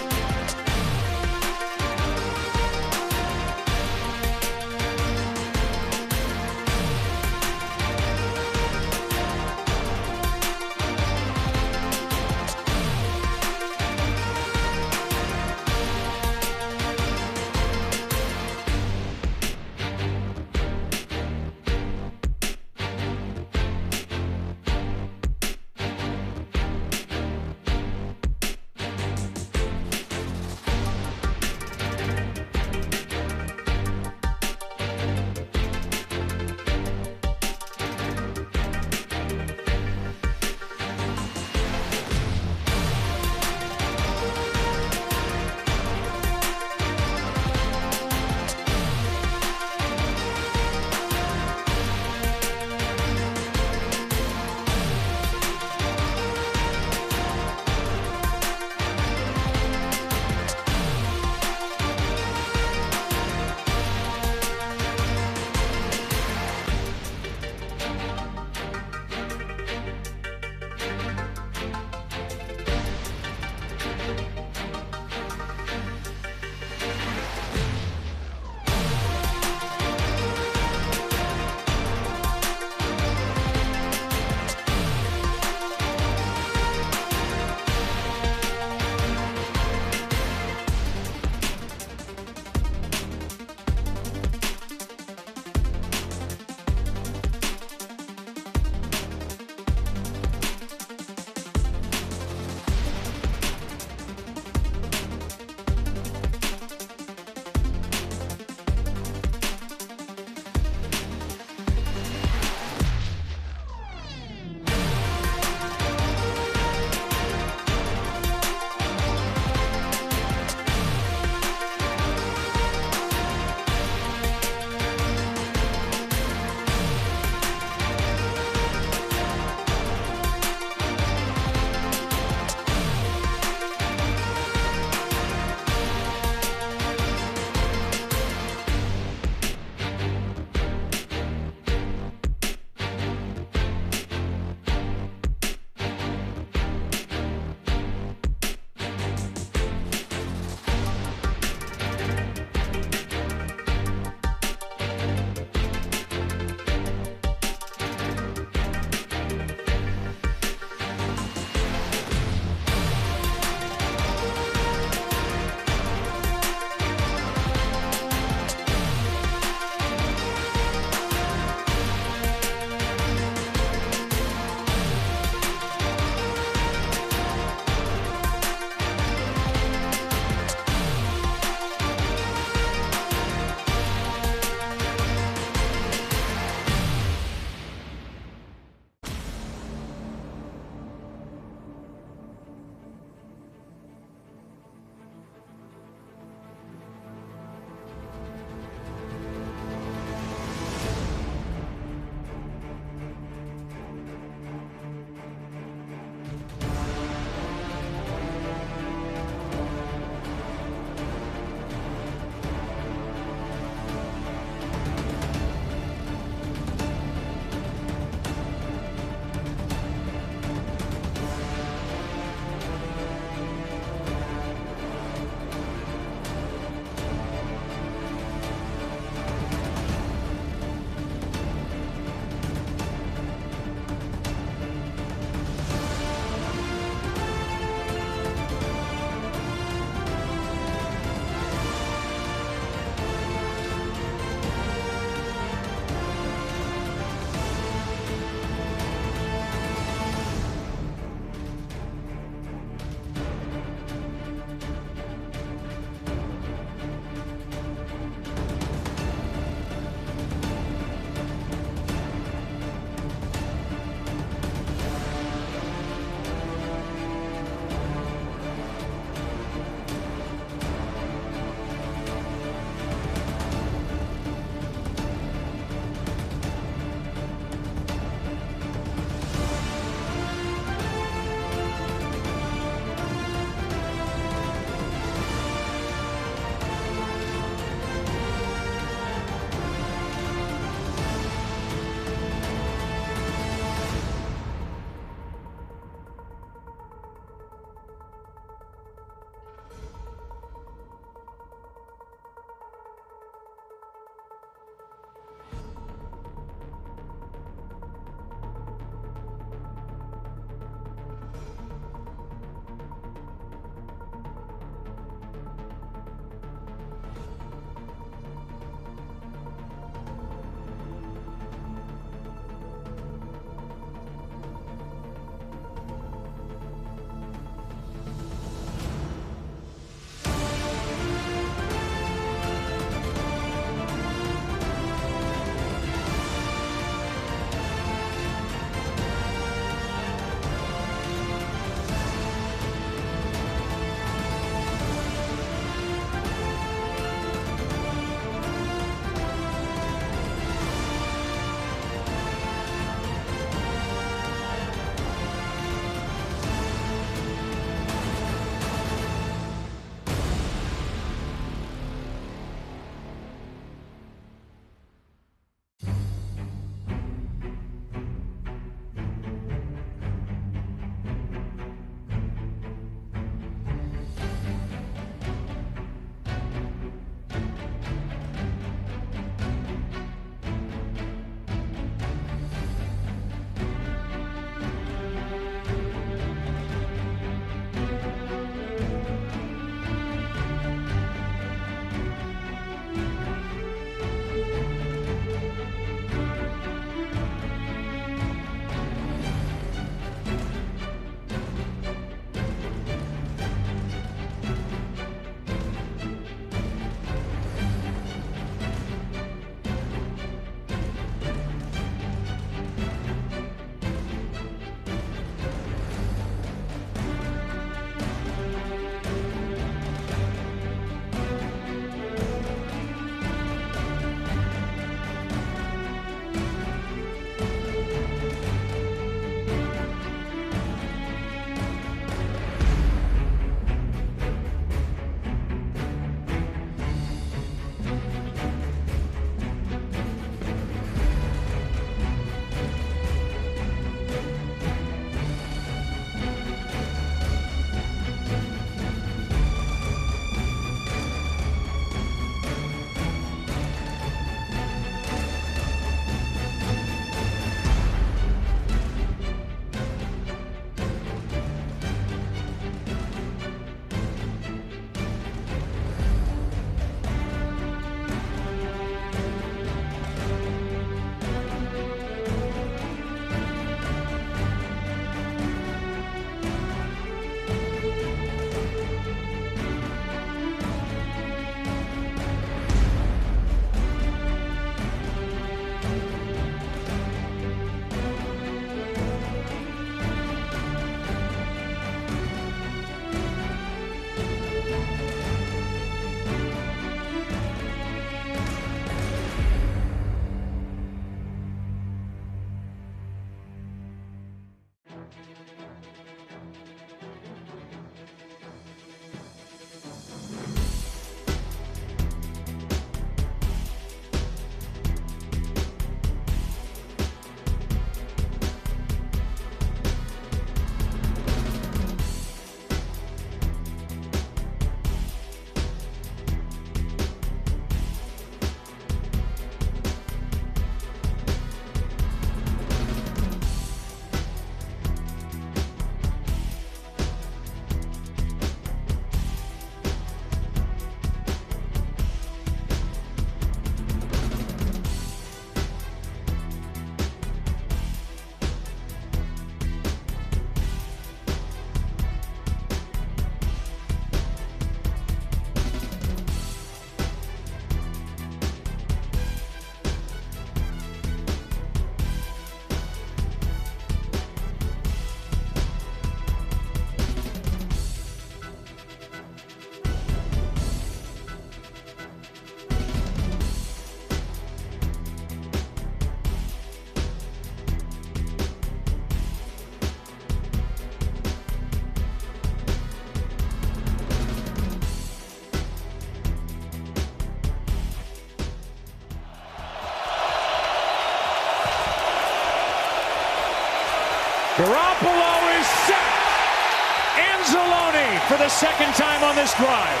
Speaker 10: for the second time on this drive.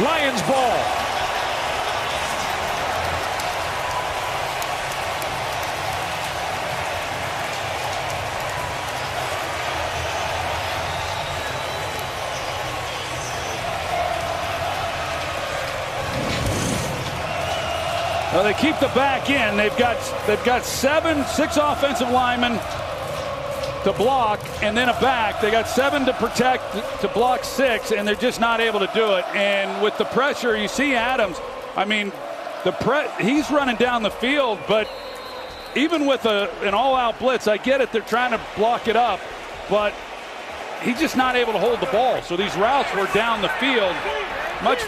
Speaker 10: Lions ball.
Speaker 1: Well, they keep the back in. They've got six offensive linemen to block, and then a back. They got 7 to protect, to block 6, and they're just not able to do it. And with the pressure, you see Adams. I mean, he's running down the field, but even with an all-out blitz, I get it. They're trying to block it up, but he's just not able to hold the ball. So these routes were down the field much.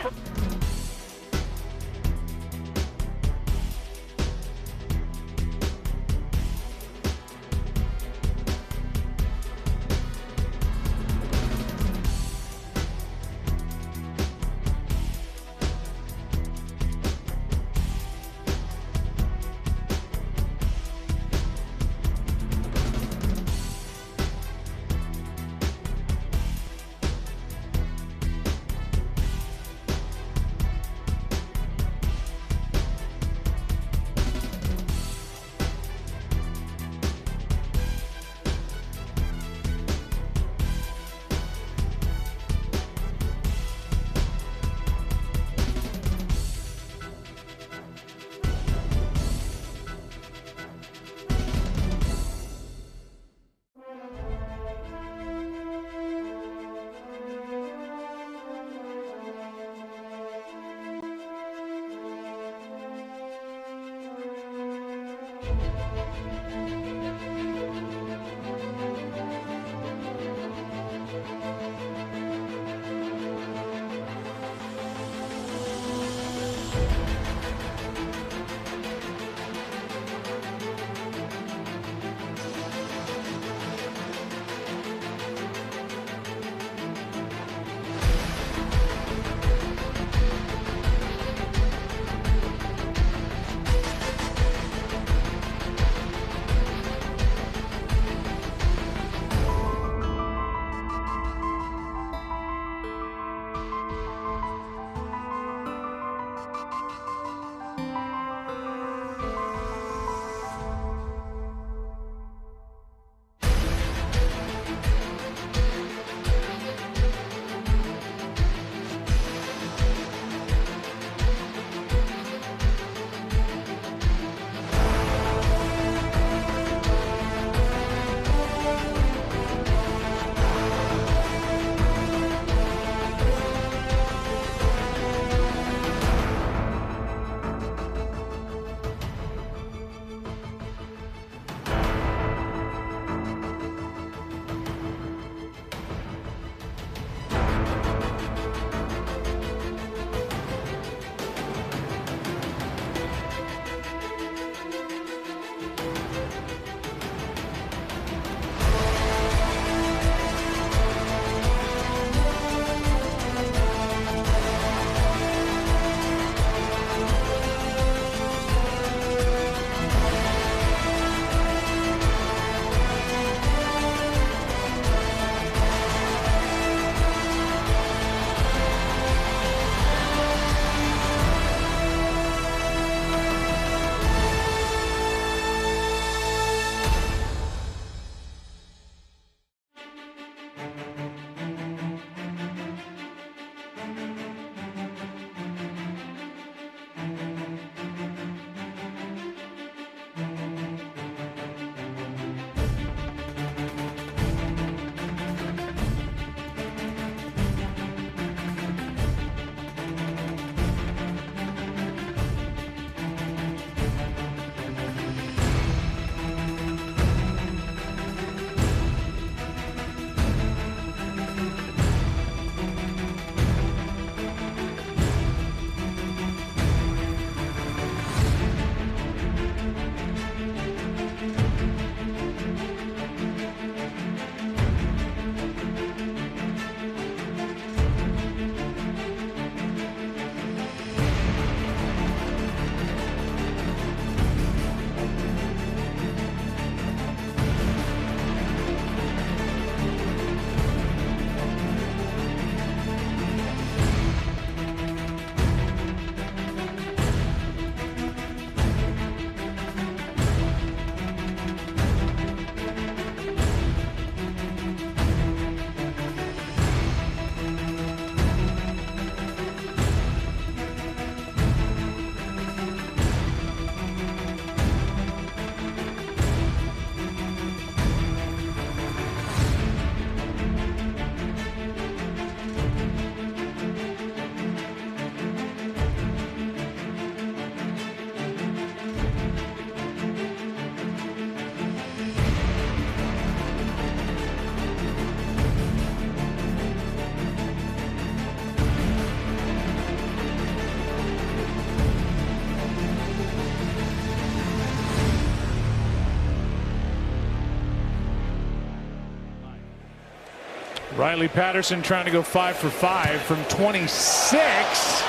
Speaker 10: Riley Patterson trying to go 5 for 5 from 26.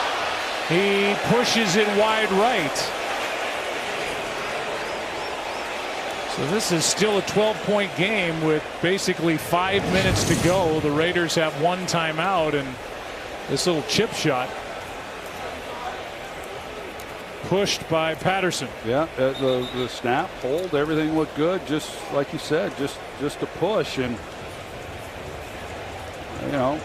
Speaker 10: He pushes it wide right. So this is still a 12-point game with basically 5 minutes to go. The Raiders have one timeout, and this little chip shot pushed by Patterson.
Speaker 1: Yeah, the snap, hold, everything looked good. Just like you said, just a push, and you know.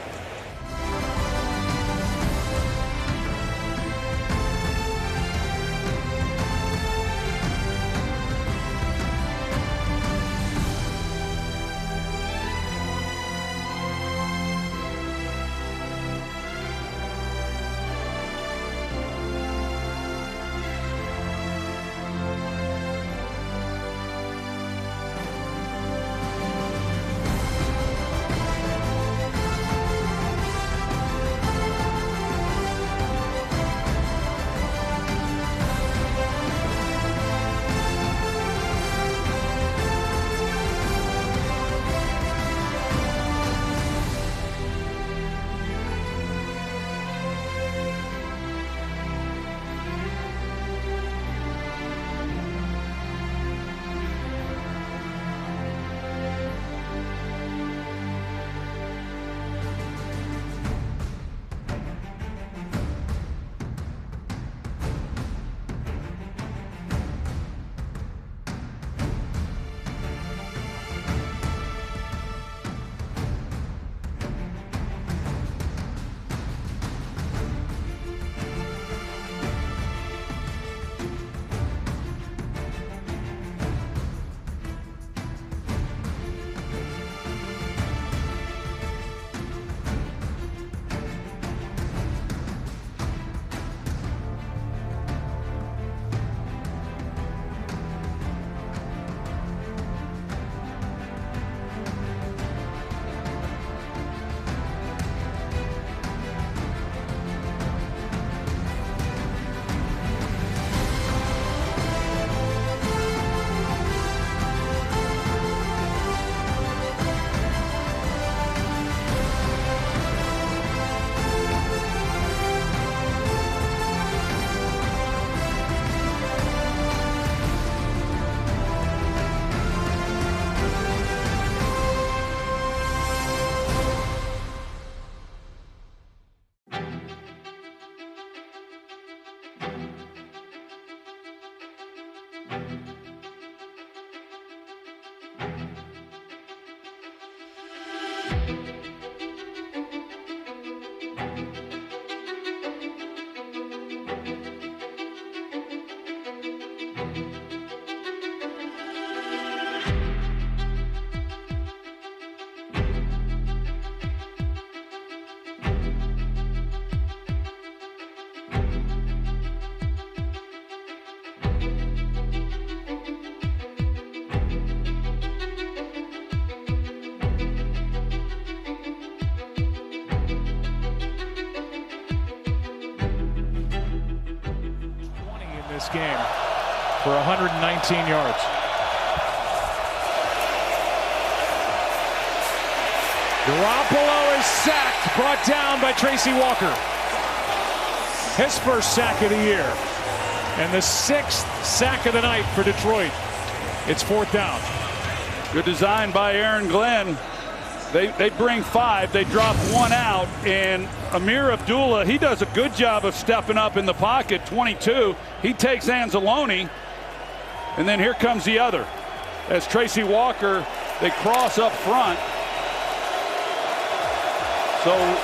Speaker 10: Game for 119 yards. Garoppolo is sacked, brought down by Tracy Walker. His first sack of the year, and the 6th sack of the night for Detroit. It's 4th down.
Speaker 1: Good design by Aaron Glenn. They bring 5, they drop 1 out, and Amir Abdullah, he does a good job of stepping up in the pocket. 22, he takes Anzalone, and then here comes the other. As Tracy Walker, they cross up front. So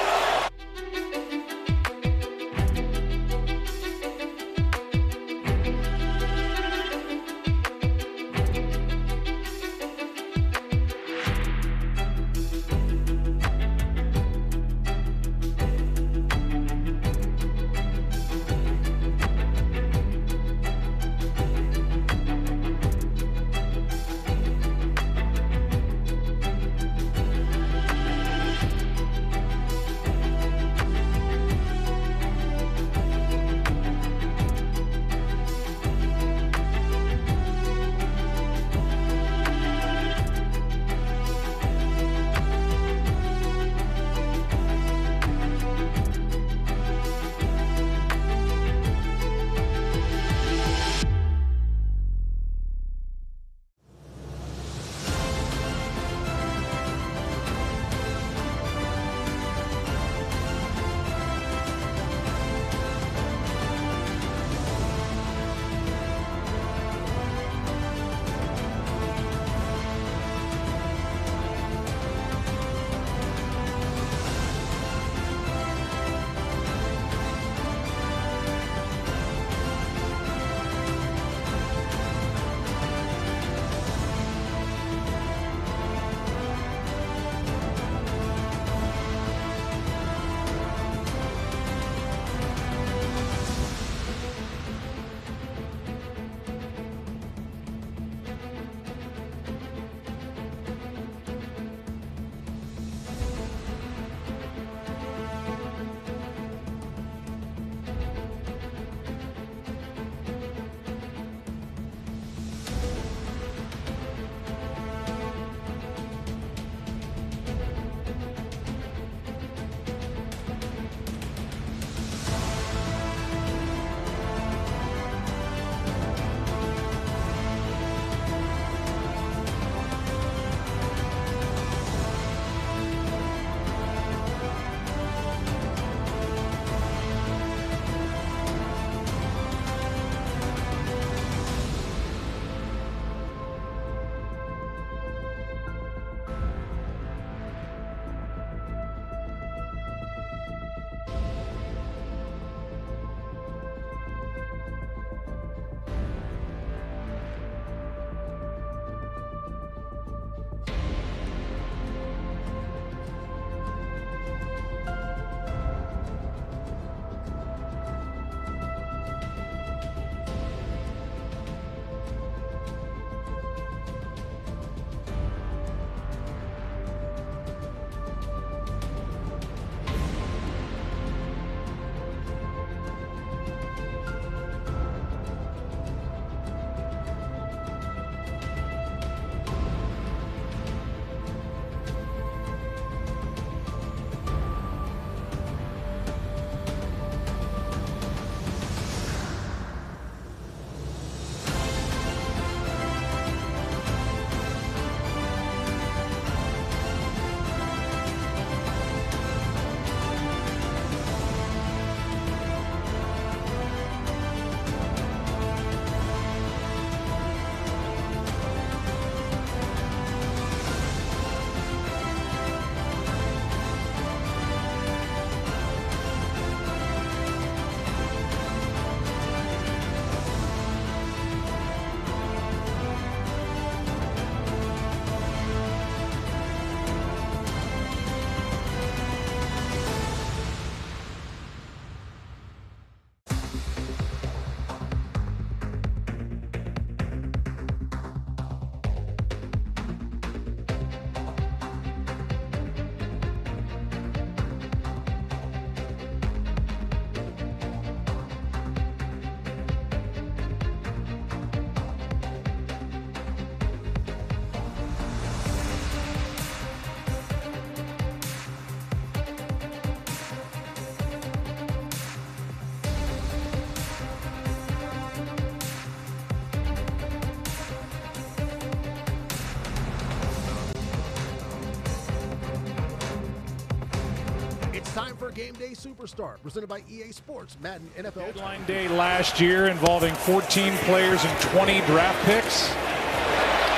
Speaker 6: It's time for Game Day Superstar, presented by EA Sports, Madden NFL.
Speaker 10: Deadline day last year involving 14 players and 20 draft picks.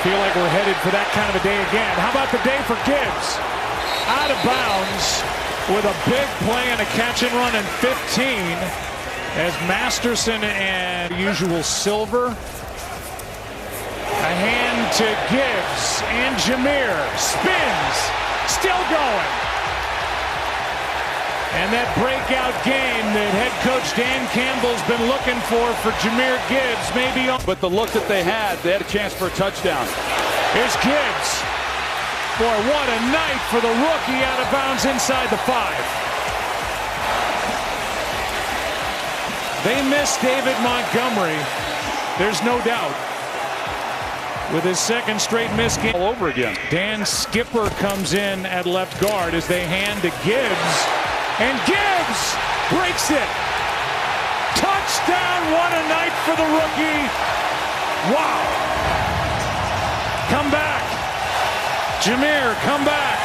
Speaker 10: Feel like we're headed for that kind of a day again. How about the day for Gibbs? Out of bounds with a big play and a catch and run in 15 as Masterson and usual Silver. A hand to Gibbs and Jameer spins, still going. And that breakout game that head coach Dan Campbell's been looking for Jameer Gibbs, maybe.
Speaker 1: But the look that they had a chance for a touchdown.
Speaker 10: Here's Gibbs. Boy, what a night for the rookie, out of bounds inside the 5. They missed David Montgomery. There's no doubt. With his second straight miss game.
Speaker 1: All over again.
Speaker 10: Dan Skipper comes in at left guard as they hand to Gibbs. And Gibbs breaks it. Touchdown, what a night for the rookie. Wow. Come back. Jameer, come back.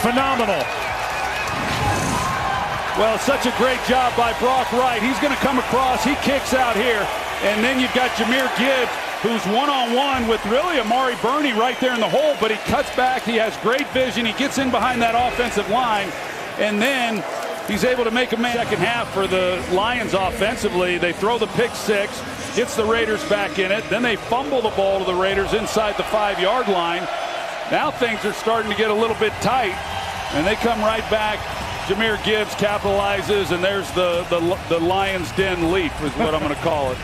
Speaker 10: Phenomenal.
Speaker 1: Well, such a great job by Brock Wright. He's going to come across. He kicks out here. And then you've got Jameer Gibbs, who's one-on-one with really Amari Burney right there in the hole, but he cuts back. He has great vision. He gets in behind that offensive line, and then he's able to make a man. Second half for the Lions offensively. They throw the pick 6, gets the Raiders back in it. Then they fumble the ball to the Raiders inside the 5-yard line. Now things are starting to get a little bit tight, and they come right back. Jameer Gibbs capitalizes, and there's the Lions Den leap is what I'm going to call it.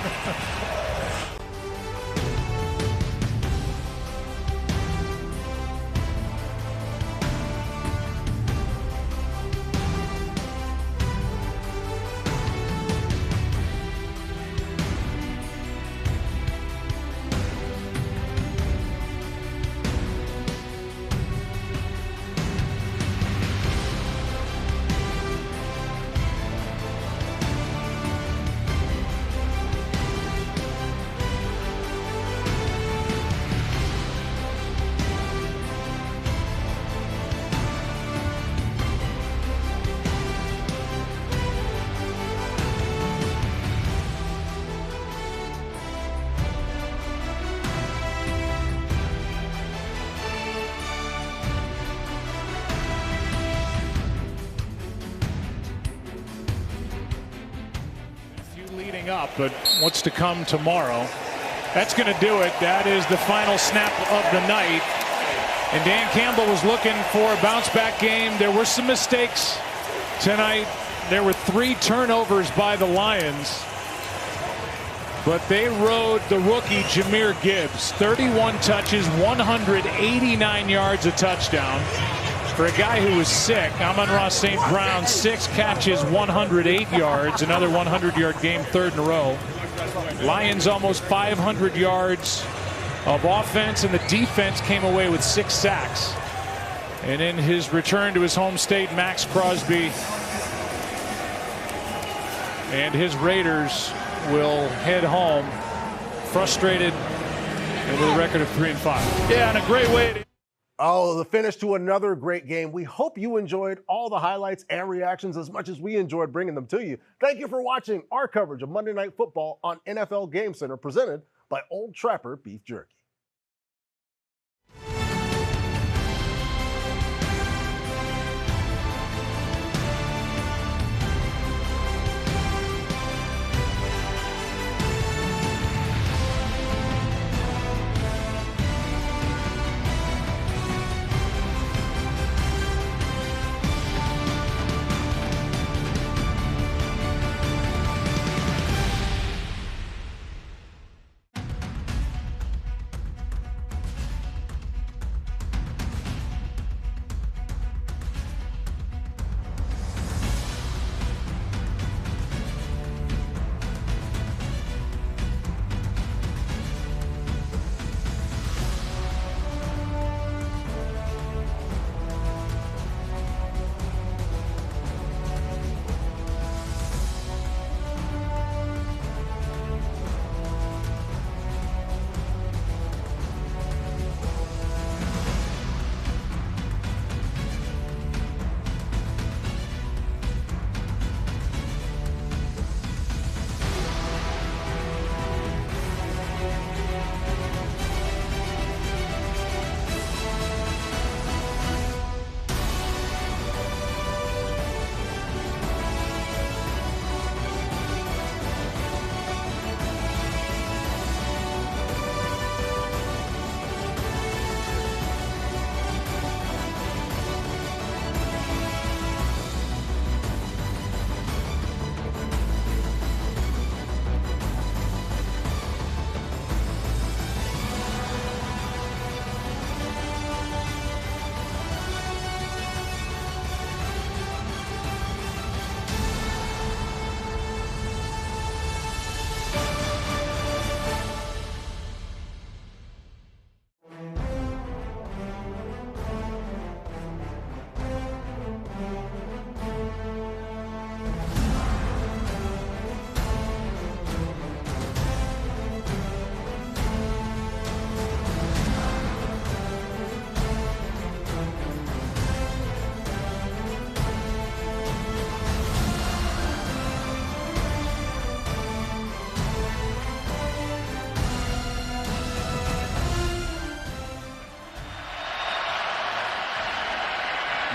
Speaker 10: Up, but what's to come tomorrow? That's going to do it. That is the final snap of the night. And Dan Campbell was looking for a bounce-back game. There were some mistakes tonight. There were 3 turnovers by the Lions. But they rode the rookie Jameer Gibbs. 31 touches, 189 yards, a touchdown. For a guy who was sick, Amon-Ra St. Brown, 6 catches, 108 yards, another 100-yard game, 3rd in a row. Lions almost 500 yards of offense, and the defense came away with 6 sacks. And in his return to his home state, Max Crosby and his Raiders will head home frustrated and with a record of 3-5.
Speaker 1: Yeah, and a great way to...
Speaker 6: Oh, the finish to another great game. We hope you enjoyed all the highlights and reactions as much as we enjoyed bringing them to you. Thank you for watching our coverage of Monday Night Football on NFL Game Center, presented by Old Trapper Beef Jerky.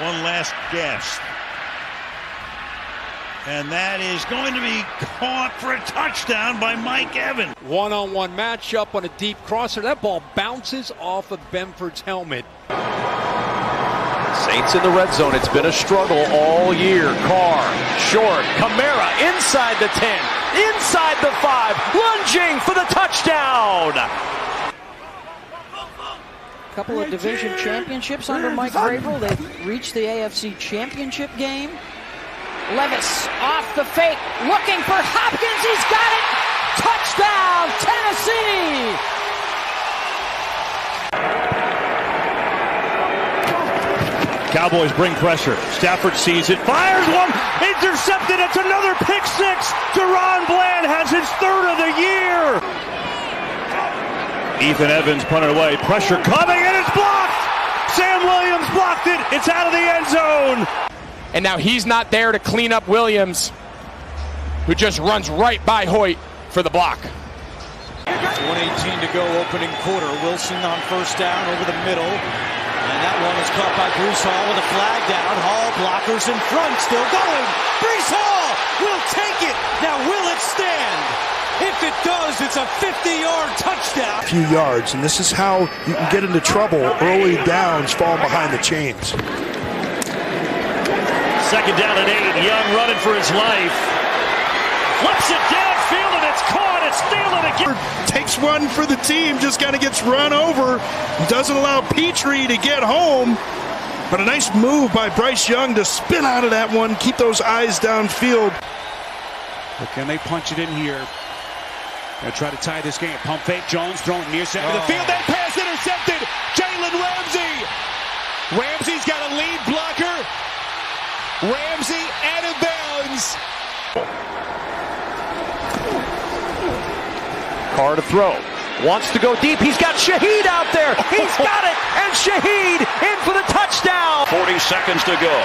Speaker 5: one last guess. And that is going to be caught for a touchdown by Mike Evans.
Speaker 7: One-on-one matchup on a deep crosser. That ball bounces off of Benford's helmet.
Speaker 13: Saints in the red zone. It's been a struggle all year. Carr, short. Kamara inside the 10, inside the 5, lunging for the touchdown.
Speaker 15: Couple of division championships under Mike Vrabel. They've reached the AFC Championship game. Levis off the fake, looking for Hopkins. He's got it. Touchdown, Tennessee.
Speaker 5: Cowboys bring pressure. Stafford sees it, fires one, intercepted. It's another pick six. Deron Bland has his third of the year. Ethan Evans punted away. Pressure coming, and it's blocked. Sam Williams blocked it. It's out of the end zone.
Speaker 17: And now he's not there to clean up Williams, who just runs right by Hoyt for the block.
Speaker 24: 1:18 to go, opening quarter. Wilson on first down over the middle. And that one is caught by Breece Hall with a flag down. Hall, blockers in front, still going. Breece Hall will take it. Now will it stand? If it does, it's a 50-yard touchdown.
Speaker 14: A few yards, and this is how you can get into trouble early downs falling behind the chains.
Speaker 5: Second down and 8. Young running for his life. Flips it downfield, and it's caught. It's stealing again.
Speaker 14: Takes one for the team, just kind of gets run over. Doesn't allow Petrie to get home. But a nice move by Bryce Young to spin out of that one, keep those eyes downfield.
Speaker 10: But can they punch it in here? They'll try to tie this game. Pump fake, Jones throwing near center of the field. That pass intercepted. Jalen Ramsey. Ramsey's got a lead blocker. Ramsey out of bounds.
Speaker 13: Carr to throw. Wants to go deep. He's got Shaheed out there. He's got it. And Shaheed in for the touchdown.
Speaker 5: 40 seconds to go.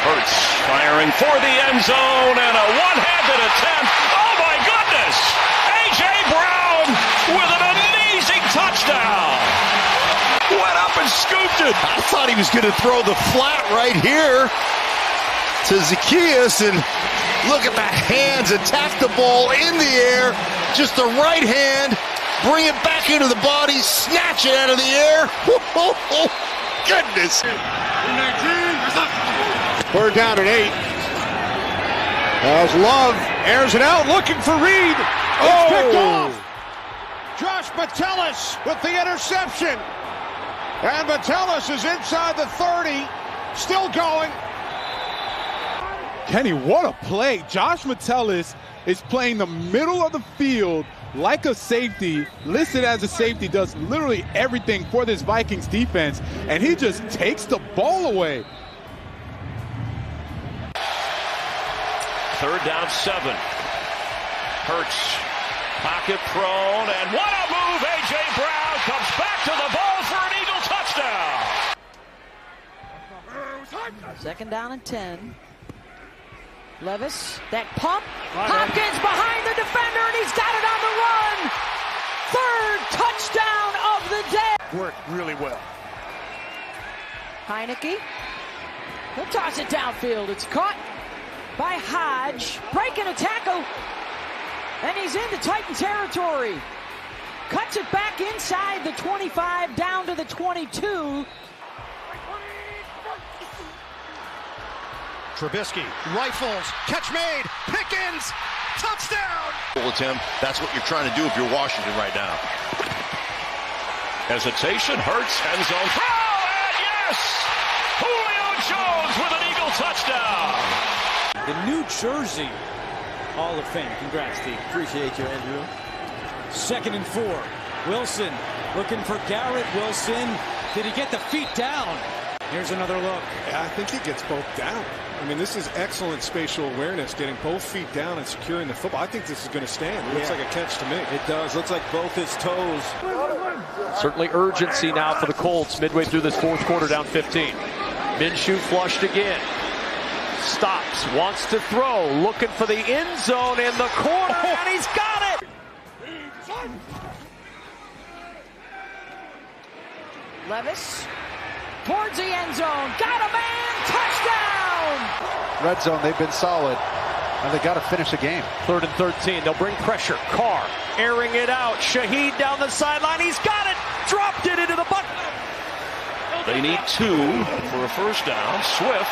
Speaker 5: Hurts firing for the end zone and a one-handed attempt. Oh my goodness! A.J. Brown with an amazing touchdown. Went up and scooped it.
Speaker 16: I thought he was going to throw the flat right here to Zacchaeus, and look at the hands, attack the ball in the air, just the right hand, bring it back into the body, snatch it out of the air. Oh, goodness.
Speaker 25: Third down and 8. As Love airs it out, looking for Reed. It's picked off. Josh Metellus with the interception. And Metellus is inside the 30, still going.
Speaker 26: Kenny, what a play. Josh Metellus is playing the middle of the field like a safety, listed as a safety, does literally everything for this Vikings defense, and he just takes the ball away.
Speaker 5: Third down 7. Hurts, pocket prone, and what a move! A.J. Brown comes back to the ball for an Eagle touchdown.
Speaker 15: Second down and 10. Levis, that pump. Hopkins behind the defender, and he's got it on the run. Third touchdown of the day.
Speaker 25: Worked really well.
Speaker 15: Heineke. He'll toss it downfield. It's caught by Hodge. Breaking a tackle. And he's into Titan territory. Cuts it back inside the 25, down to the 22.
Speaker 25: Trubisky rifles, catch made, Pickens, touchdown!
Speaker 16: Attempt. That's what you're trying to do if you're Washington right now.
Speaker 5: Hesitation, Hurts, end zone throw, and yes! Julio Jones with an Eagle touchdown!
Speaker 24: The New Jersey Hall of Fame. Congrats, Steve. Appreciate you, Andrew. 2nd and 4. Wilson looking for Garrett Wilson. Did he get the feet down? Here's another look.
Speaker 14: Yeah, I think he gets both down. I mean, this is excellent spatial awareness, getting both feet down and securing the football. I think this is going to stand. It looks like a catch to me.
Speaker 24: It does. Looks like both his toes.
Speaker 13: Certainly urgency now for the Colts midway through this fourth quarter, down 15. Minshew flushed again. Stops, wants to throw, looking for the end zone in the corner, and he's got it!
Speaker 15: Levis towards the end zone. Got a man. Touchdown.
Speaker 2: Red zone, they've been solid. And they got to finish the game.
Speaker 13: 3rd and 13. They'll bring pressure. Carr airing it out. Shaheed down the sideline. He's got it. Dropped it into the bucket.
Speaker 5: They need 2 for a first down. Swift